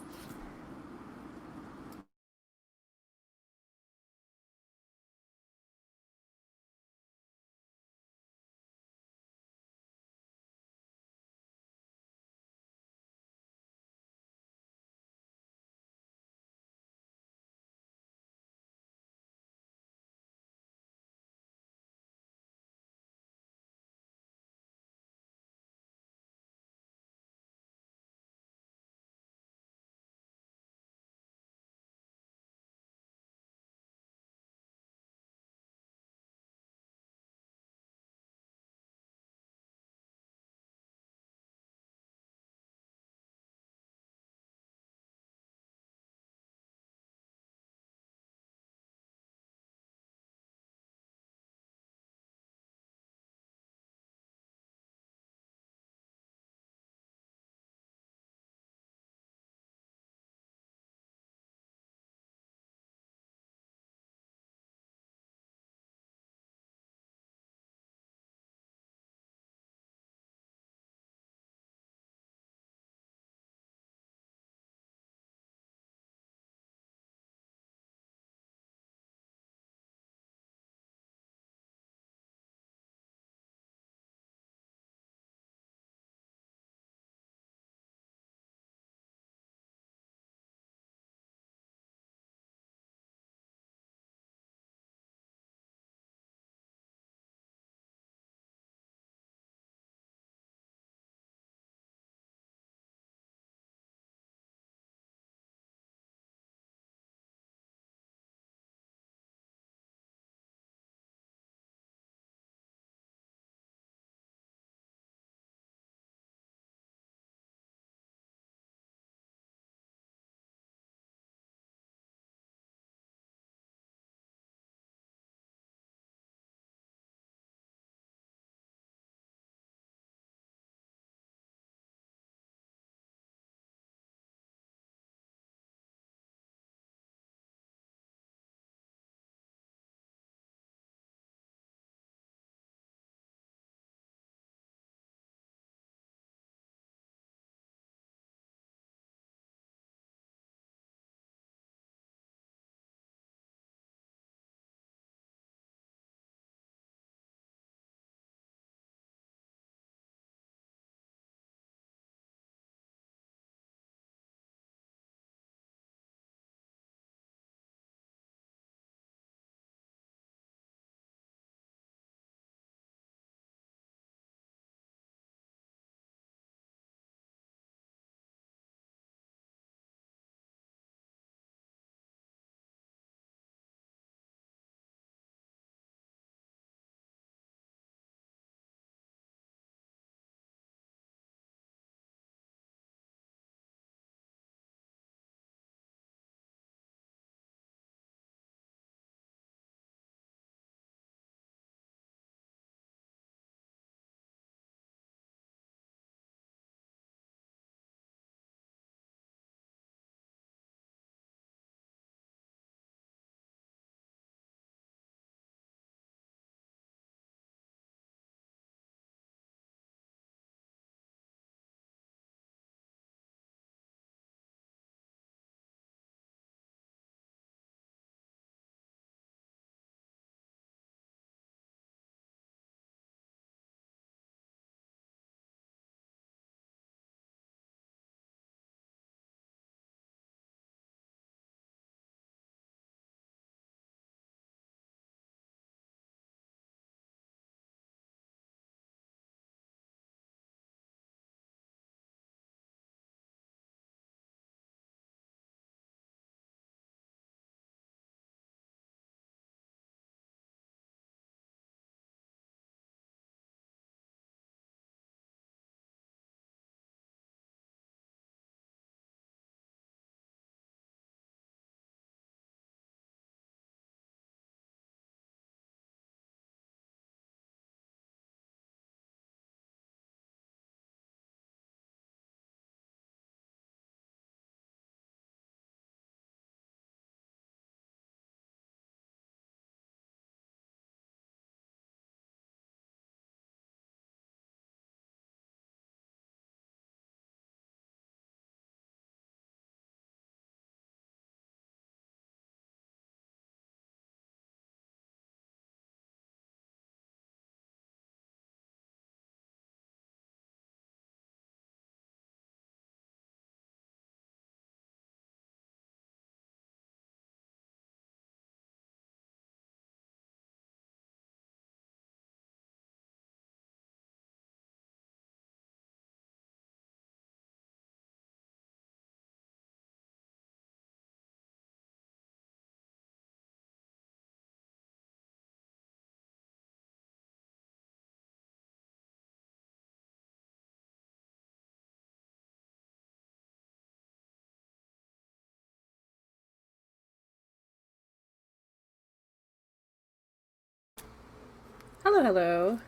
Hello, hello.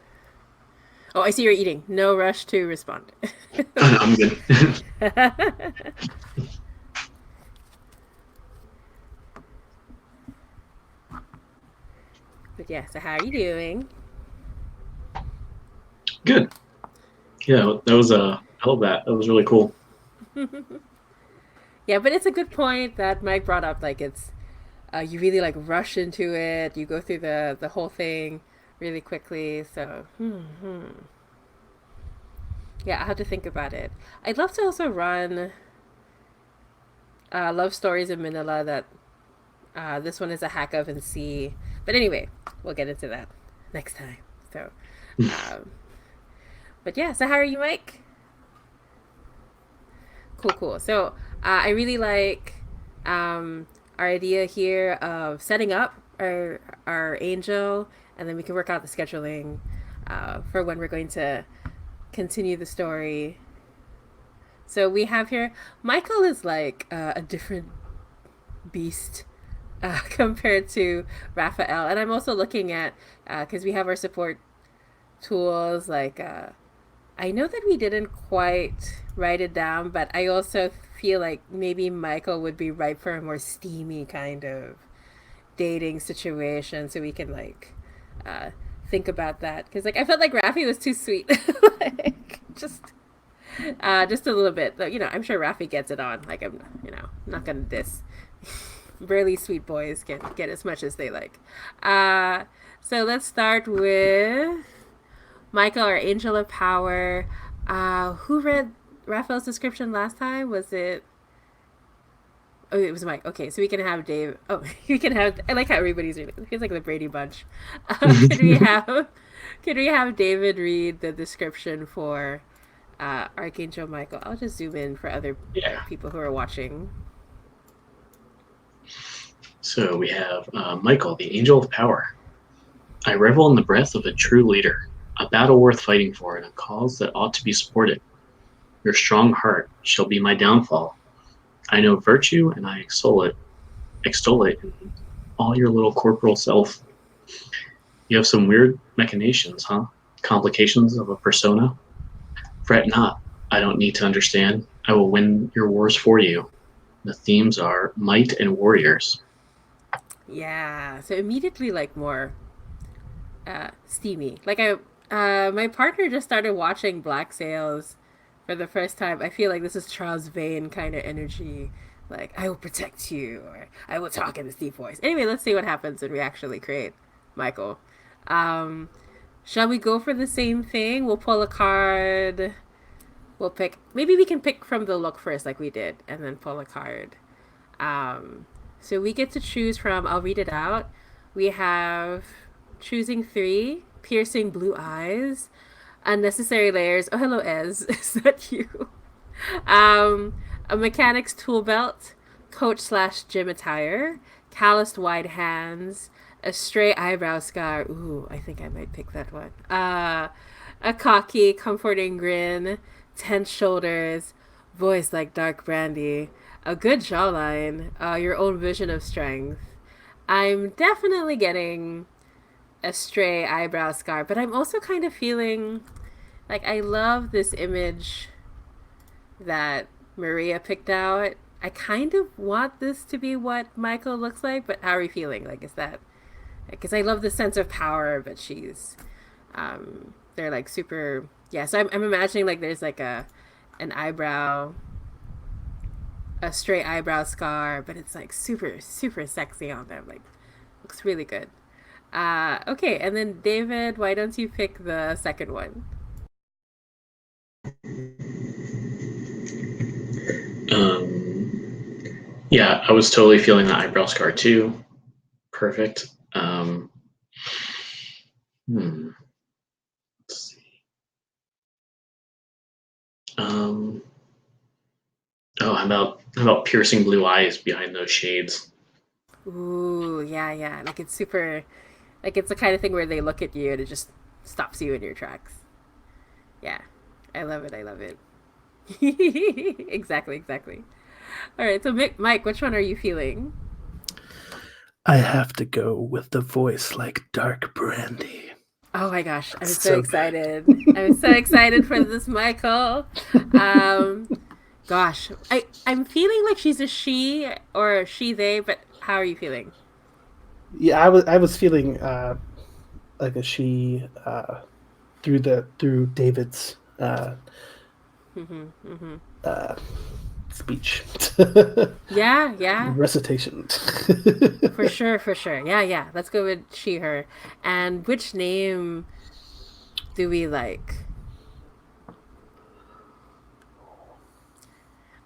Oh, I see you're eating. No rush to respond. I'm good. But yeah, so how are you doing? Good. Yeah, that was I love that. That was really cool. Yeah, but it's a good point that Mike brought up. Like, it's you really like rush into it. You go through the whole thing really quickly. So, yeah, I have to think about it. I'd love to also run love stories in Manila. That this one is a hack of and see. But anyway, we'll get into that next time. So, um, but yeah. So how are you, Mike? Cool, cool. So I really like our idea here of setting up our angel, and then we can work out the scheduling for when we're going to continue the story. So we have here Michael is like a different beast compared to Raphael, and I'm also looking at because we have our support tools like I know that we didn't quite write it down, but I also feel like maybe Michael would be ripe for a more steamy kind of dating situation, so we can like uh, think about that. Because like I felt like Rafi was too sweet, like just a little bit. Like, I'm sure Rafi gets it on. Like I'm not gonna diss. Burly sweet boys can get as much as they like. So let's start with Michael, our angel of power. Who read Raphael's description last time? Was it? Oh, it was Mike. Okay, so we can have Dave. Oh, we can have. I like how everybody's reading. It feels like the Brady Bunch. Could we have? Could we have David read the description for Archangel Michael? I'll just zoom in for other Yeah. people who are watching. So we have Michael, the angel of power. I revel in the breath of a true leader, a battle worth fighting for, and a cause that ought to be supported. Your strong heart shall be my downfall. I know virtue, and I extol it in all your little corporal self. You have some weird machinations, huh? Complications of a persona? Fret not. I don't need to understand. I will win your wars for you. The themes are might and warriors. Yeah. So immediately, like more steamy. Like my partner just started watching Black Sails for the first time. I feel like this is Charles Vane kind of energy. Like I will protect you, or I will talk in this deep voice. Anyway, let's see what happens when we actually create Michael. Um, shall we go for the same thing? We'll pull a card. We'll pick. Maybe we can pick from the look first, like we did, and then pull a card. Um, so we get to choose from. I'll read it out. We have choosing three, piercing blue eyes, unnecessary layers. Oh, hello, Ez. Is that you? Um, a mechanic's tool belt, coach slash gym attire, calloused wide hands, a stray eyebrow scar. Ooh, I think I might pick that one. A cocky, comforting grin, tense shoulders, voice like dark brandy, a good jawline, your own vision of strength. I'm definitely getting a stray eyebrow scar, but I'm also kind of feeling like I love this image that Maria picked out. I kind of want this to be what Michael looks like, but how are you feeling? Like, is that because I love the sense of power, but they're like super, yeah. So I'm imagining like there's like an eyebrow, a straight eyebrow scar, but it's like super, super sexy on them. Like, looks really good. Okay, and then David, why don't you pick the second one? Yeah, I was totally feeling the eyebrow scar too. Perfect. Let's see. Oh, how about piercing blue eyes behind those shades? Ooh, yeah, yeah. Like it's super, like it's the kind of thing where they look at you and it just stops you in your tracks. Yeah, I love it. I love it. Exactly, exactly. All right, so Mike, which one are you feeling? I have to go with the voice like dark brandy. Oh my gosh, I'm It's so so good. excited. I'm so excited for this, Michael. Um, Gosh, I'm feeling like she's a she or she they, but how are you feeling? Yeah, I was feeling like a she through David's Hmm. Hmm. uh, speech Yeah, yeah, recitation. for sure, for sure. Yeah, yeah. Let's go with she her. And which name do we like?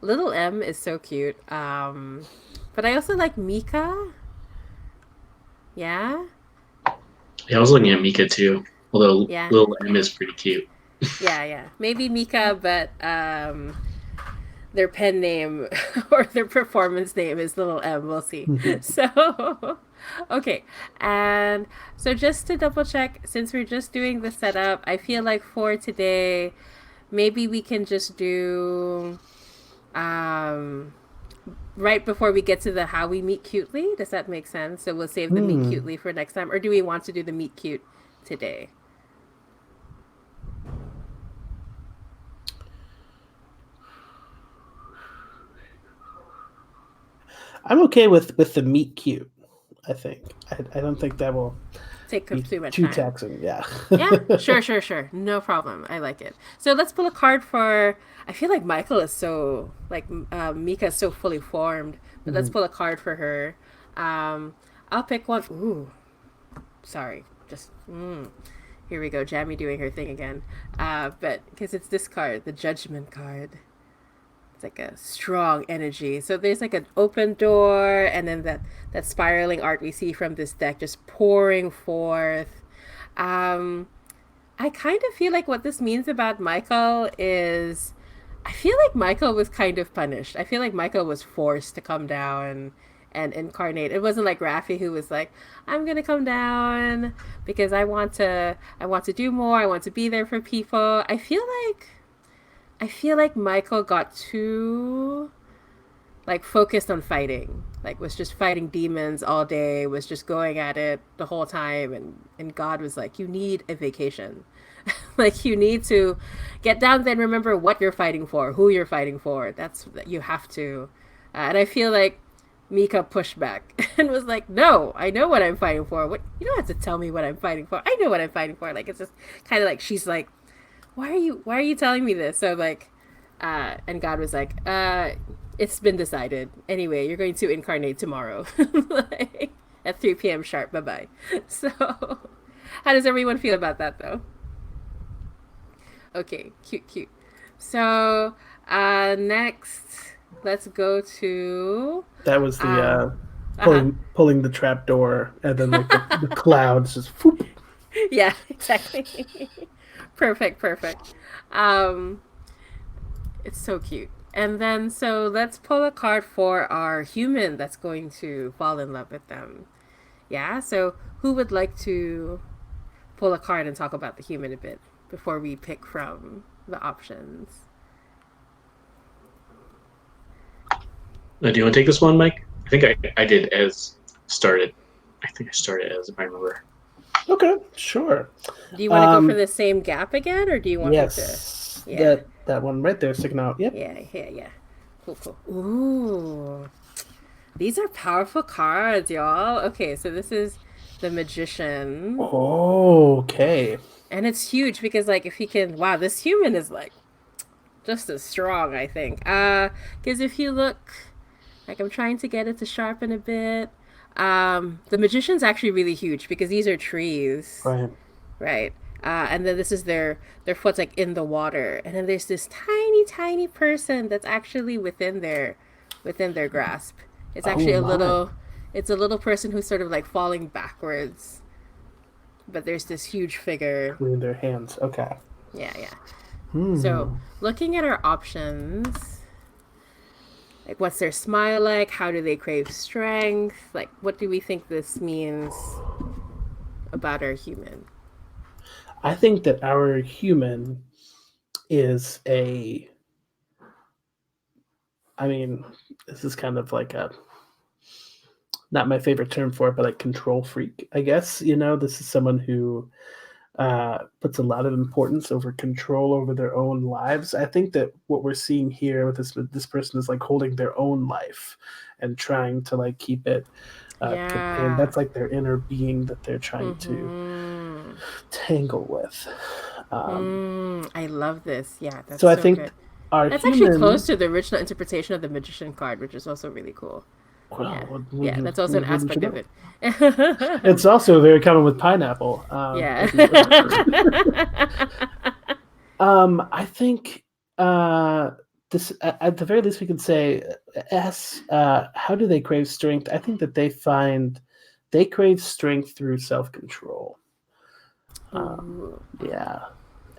Little M is so cute. But I also like Mika. Yeah, Yeah, I was looking at Mika too, although yeah, little M is pretty cute. yeah, yeah. Maybe Mika, but their pen name or their performance name is Little M. We'll see. So, okay. And so, just to double check, since we're just doing the setup, I feel like for today, maybe we can just do um, right before we get to the how we meet cutely. Does that make sense? So, we'll save the meet Hmm. cutely for next time. Or do we want to do the meet cute today? I'm okay with the meet cute. I think I don't think that will Take up be too much too time. taxing. Yeah. Yeah, sure, sure, sure. No problem. I like it. So let's pull a card for. I feel like Michael is so like Mika is so fully formed, but let's Mhm. pull a card for her. Um, I'll pick one. Ooh, sorry. Just here we go. Jamie doing her thing again. But because it's this card, the Judgment card. It's like a strong energy. So there's like an open door, and then that spiraling art we see from this deck just pouring forth. Um, I kind of feel like what this means about Michael is I feel like Michael was kind of punished. I feel like Michael was forced to come down and incarnate. It wasn't like Rafi who was like, I'm gonna come down because I want to do more, I want to be there for people. I feel like Michael got too like focused on fighting, like was just fighting demons all day, was just going at it the whole time, and God was like, you need a vacation. Like you need to get down there and remember what you're fighting for, who you're fighting for. That's you have to. And I feel like Mika pushed back and was like, "No, I know what I'm fighting for. What you don't have to tell me what I'm fighting for. I know what I'm fighting for." Like it's just kind of like she's like, "Why are you telling me this?" So like, and God was like, it's been decided. Anyway, you're going to incarnate tomorrow, like, at 3 p.m. sharp. Bye bye." So, how does everyone feel about that though? Okay, cute, cute. So, next, let's go to, That was the uh huh. pulling the trap door, and then like the clouds just whoop. Yeah, exactly. Perfect, perfect. Um, it's so cute. And then, so let's pull a card for our human that's going to fall in love with them. Yeah, so who would like to pull a card and talk about the human a bit before we pick from the options? Do you want to take this one, Mike? I think I did as started. I think I started as if I remember. Okay, sure. Do you want to go for Um, the same gap again, or do you want me to? yes, Yeah, that one right there sticking out. Yep. yeah, yeah, yeah. Cool, cool. Ooh, these are powerful cards, y'all. Okay, so this is the magician, Okay. and it's huge because, like, if he can, wow, this human is like just as strong, I think. Because if you look, like, I'm trying to get it to sharpen a bit. The magician's actually really huge because these are trees, Right. right? And then this is their foot's like in the water, and then there's this tiny, tiny person that's actually within their grasp. It's Oh actually a my. little, it's a little person who's sort of like falling backwards, but there's this huge figure. Between their hands. Okay. Yeah, yeah. So Hmm. looking at our options, like what's their smile like? How do they crave strength? Like what do we think this means about our human? I think that our human is a. I mean, this is kind of like a not my favorite term for it, but like control freak. I guess this is someone who puts a lot of importance over control over their own lives. I think that what we're seeing here with this person is like holding their own life and trying to like keep it contained. That's like their inner being that they're trying to tangle with. I love this. Yeah, that's so I so think good. our That's actually human. close to the original interpretation of the magician card, which is also really cool. Well, Yeah, that's also an wouldn't you aspect of know? it. It's also very common with pineapple. Yeah. I think this, at the very least, we can say, how do they crave strength? I think that they crave strength through self-control. Yeah,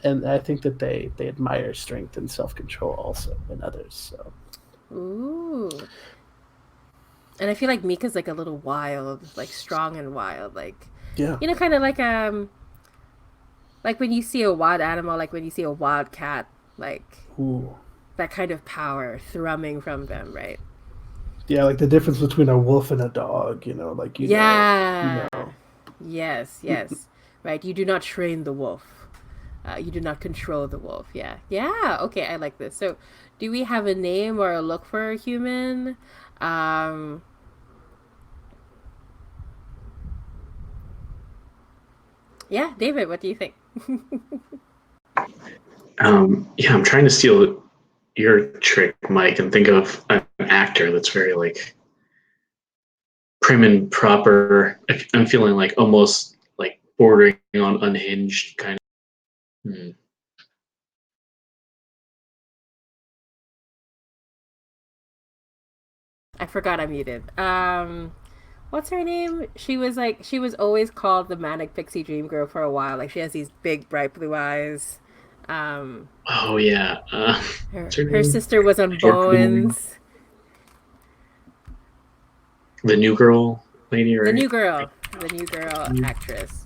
and I think that they admire strength and self-control also in others. So. Ooh. And I feel like Mika's like a little wild, like strong and wild, like Yeah. kind of like when you see a wild animal, like when you see a wild cat, like Ooh. that kind of power thrumming from them, right? Yeah, like the difference between a wolf and a dog, like Yeah. Yes, yes. Right. You do not train the wolf. You do not control the wolf. Yeah. Yeah. Okay, I like this. So, do we have a name or a look for a human? Yeah, David, what do you think? Yeah, I'm trying to steal your trick, Mike, and think of an actor that's very like prim and proper. I'm feeling like almost like bordering on unhinged kind of. I forgot I muted. What's her name? She was always called the manic pixie dream girl for a while. Like she has these big bright blue eyes. Um, Oh yeah, what's her her name? sister was on Short for the name. Bones. The new girl lady, The right? new girl, actress.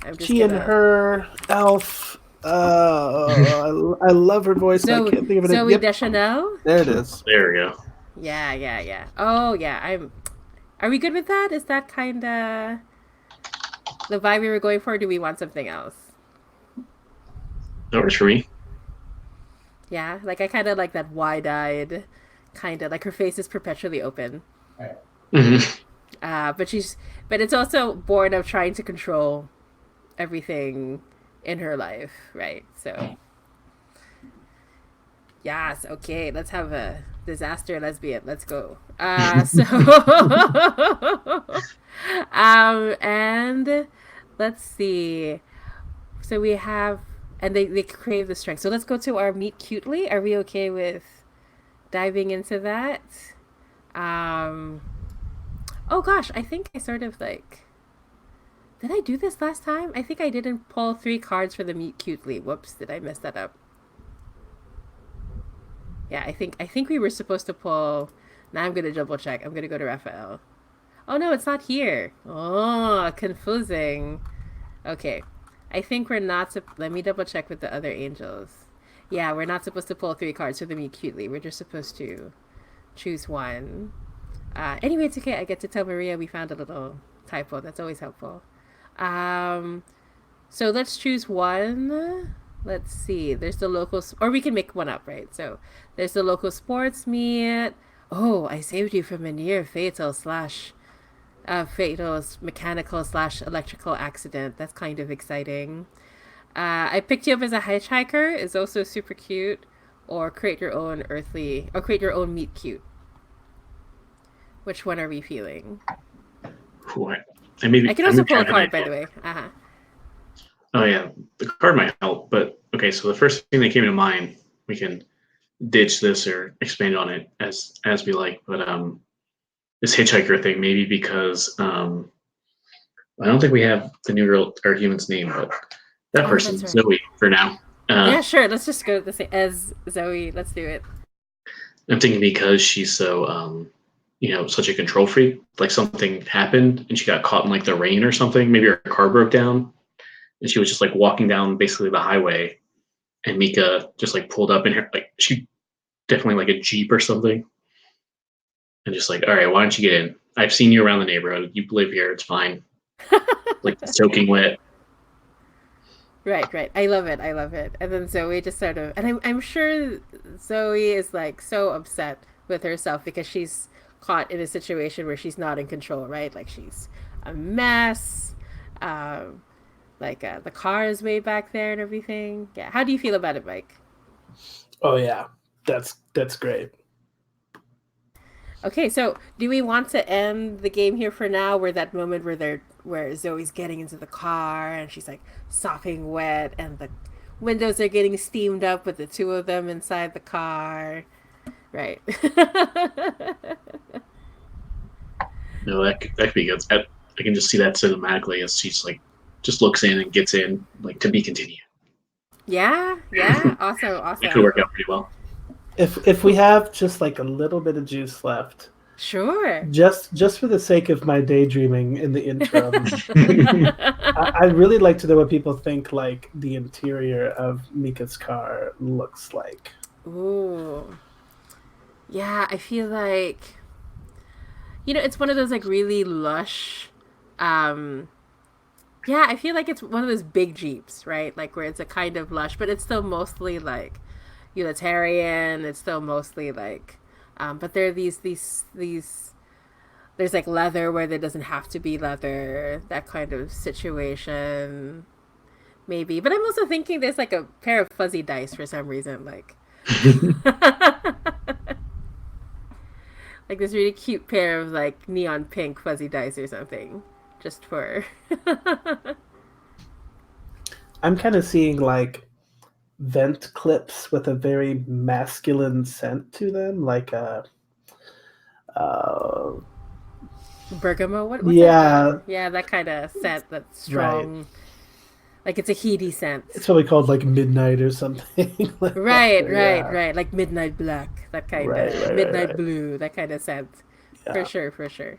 I'm just She and gonna her elf. I love her voice. And I can't think of it. Zoe Yep, Deschanel. there it is. There we go. Yeah, yeah, yeah. Oh yeah, Are we good with that? Is that kind of the vibe we were going for? Or do we want something else? That works for me. Yeah, like I kind of like that wide-eyed, kind of like her face is perpetually open. Mm-hmm. But it's also born of trying to control everything in her life, right? So, yes, okay, let's have a disaster lesbian. Let's go. And let's see. So we have, and they crave the strength. So let's go to our meet cutely. Are we okay with diving into that? Oh gosh, I think I sort of like. Did I do this last time? I think I didn't pull 3 cards for the meet cutely. Whoops, did I mess that up? Yeah, I think we were supposed to pull. Now I'm gonna double check. I'm gonna go to Raphael. Oh no, it's not here. Oh, confusing. Okay, I think we're not. Let me double check with the other angels. Yeah, we're not supposed to pull 3 cards for the meet cutely. We're just supposed to choose one. Anyway, it's okay. I get to tell Maria we found a little typo. That's always helpful. Um, so let's choose one. Let's see. There's the local, or we can make one up, right? So there's the local sports meet. Oh, I saved you from a near fatal mechanical / electrical accident. That's kind of exciting. I picked you up as a hitchhiker. Is also super cute. Or create your own meet cute. Which one are we feeling? What? I can also pull a card, by the way. Oh yeah, the card might help. But okay, so the first thing that came to mind, we can ditch this or expand on it as we like. But this hitchhiker thing, maybe because I don't think we have the new girl or human's name, but that person's That's right. Zoe for now. Yeah, sure. Let's just go the same as Zoe. Let's do it. I'm thinking because she's so such a control freak. Like something happened and she got caught in like the rain or something. Maybe her car broke down and she was just like walking down basically the highway, and Mika just like pulled up in her, like she definitely like a Jeep or something, and just like, all right, why don't you get in? I've seen you around the neighborhood. You live here. It's fine. Like soaking wet. Right, right. I love it. I love it. And then Zoe just sort of, and I'm sure Zoe is like so upset with herself because she's caught in a situation where she's not in control, right? Like she's a mess. Um, the car is way back there and everything. Yeah. How do you feel about it, Mike? Oh yeah, that's great. Okay, so do we want to end the game here for now? Where that moment where Zoe's getting into the car and she's like sopping wet and the windows are getting steamed up with the two of them inside the car. Right. No, that could be good. I can just see that cinematically as she's like just looks in and gets in, like to be continued. Yeah, yeah. Awesome, It could awesome. work out pretty well. If we have just like a little bit of juice left, Sure. just for the sake of my daydreaming in the interim, I'd really like to know what people think like the interior of Mika's car looks like. Ooh. Yeah, I feel like it's one of those like really lush um yeah, I feel like it's one of those big Jeeps, right? Like where it's a kind of lush, but it's still mostly like utilitarian. It's still mostly like, but there are these. There's like leather where there doesn't have to be leather. That kind of situation, maybe. But I'm also thinking there's like a pair of fuzzy dice for some reason, like. Like this really cute pair of like neon pink fuzzy dice or something, just for. I'm kind of seeing like vent clips with a very masculine scent to them, like a uh, Bergamo. What's that? yeah, Yeah, that kind of scent. That right. strong, like it's a heady scent. It's probably called like midnight or something like that. Right, right, Yeah, right. Like midnight black. That kind right, of right, right, midnight right. blue. That kind of scent. For Yeah. sure, for sure.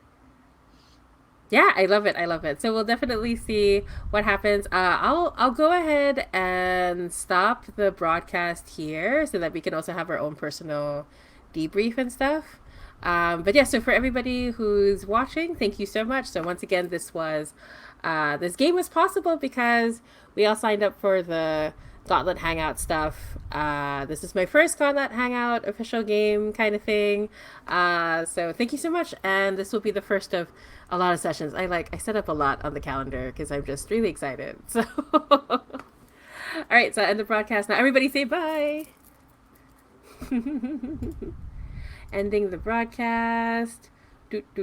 Yeah, I love it. I love it. So we'll definitely see what happens. I'll go ahead and stop the broadcast here so that we can also have our own personal debrief and stuff. But yeah, so for everybody who's watching, thank you so much. So once again, this game was possible because we all signed up for the Gauntlet Hangout stuff. This is my first Gauntlet Hangout official game kind of thing. So thank you so much, and this will be the first of a lot of sessions. I set up a lot on the calendar because I'm just really excited. So, all right, so I end the broadcast now. Everybody say bye. Ending the broadcast.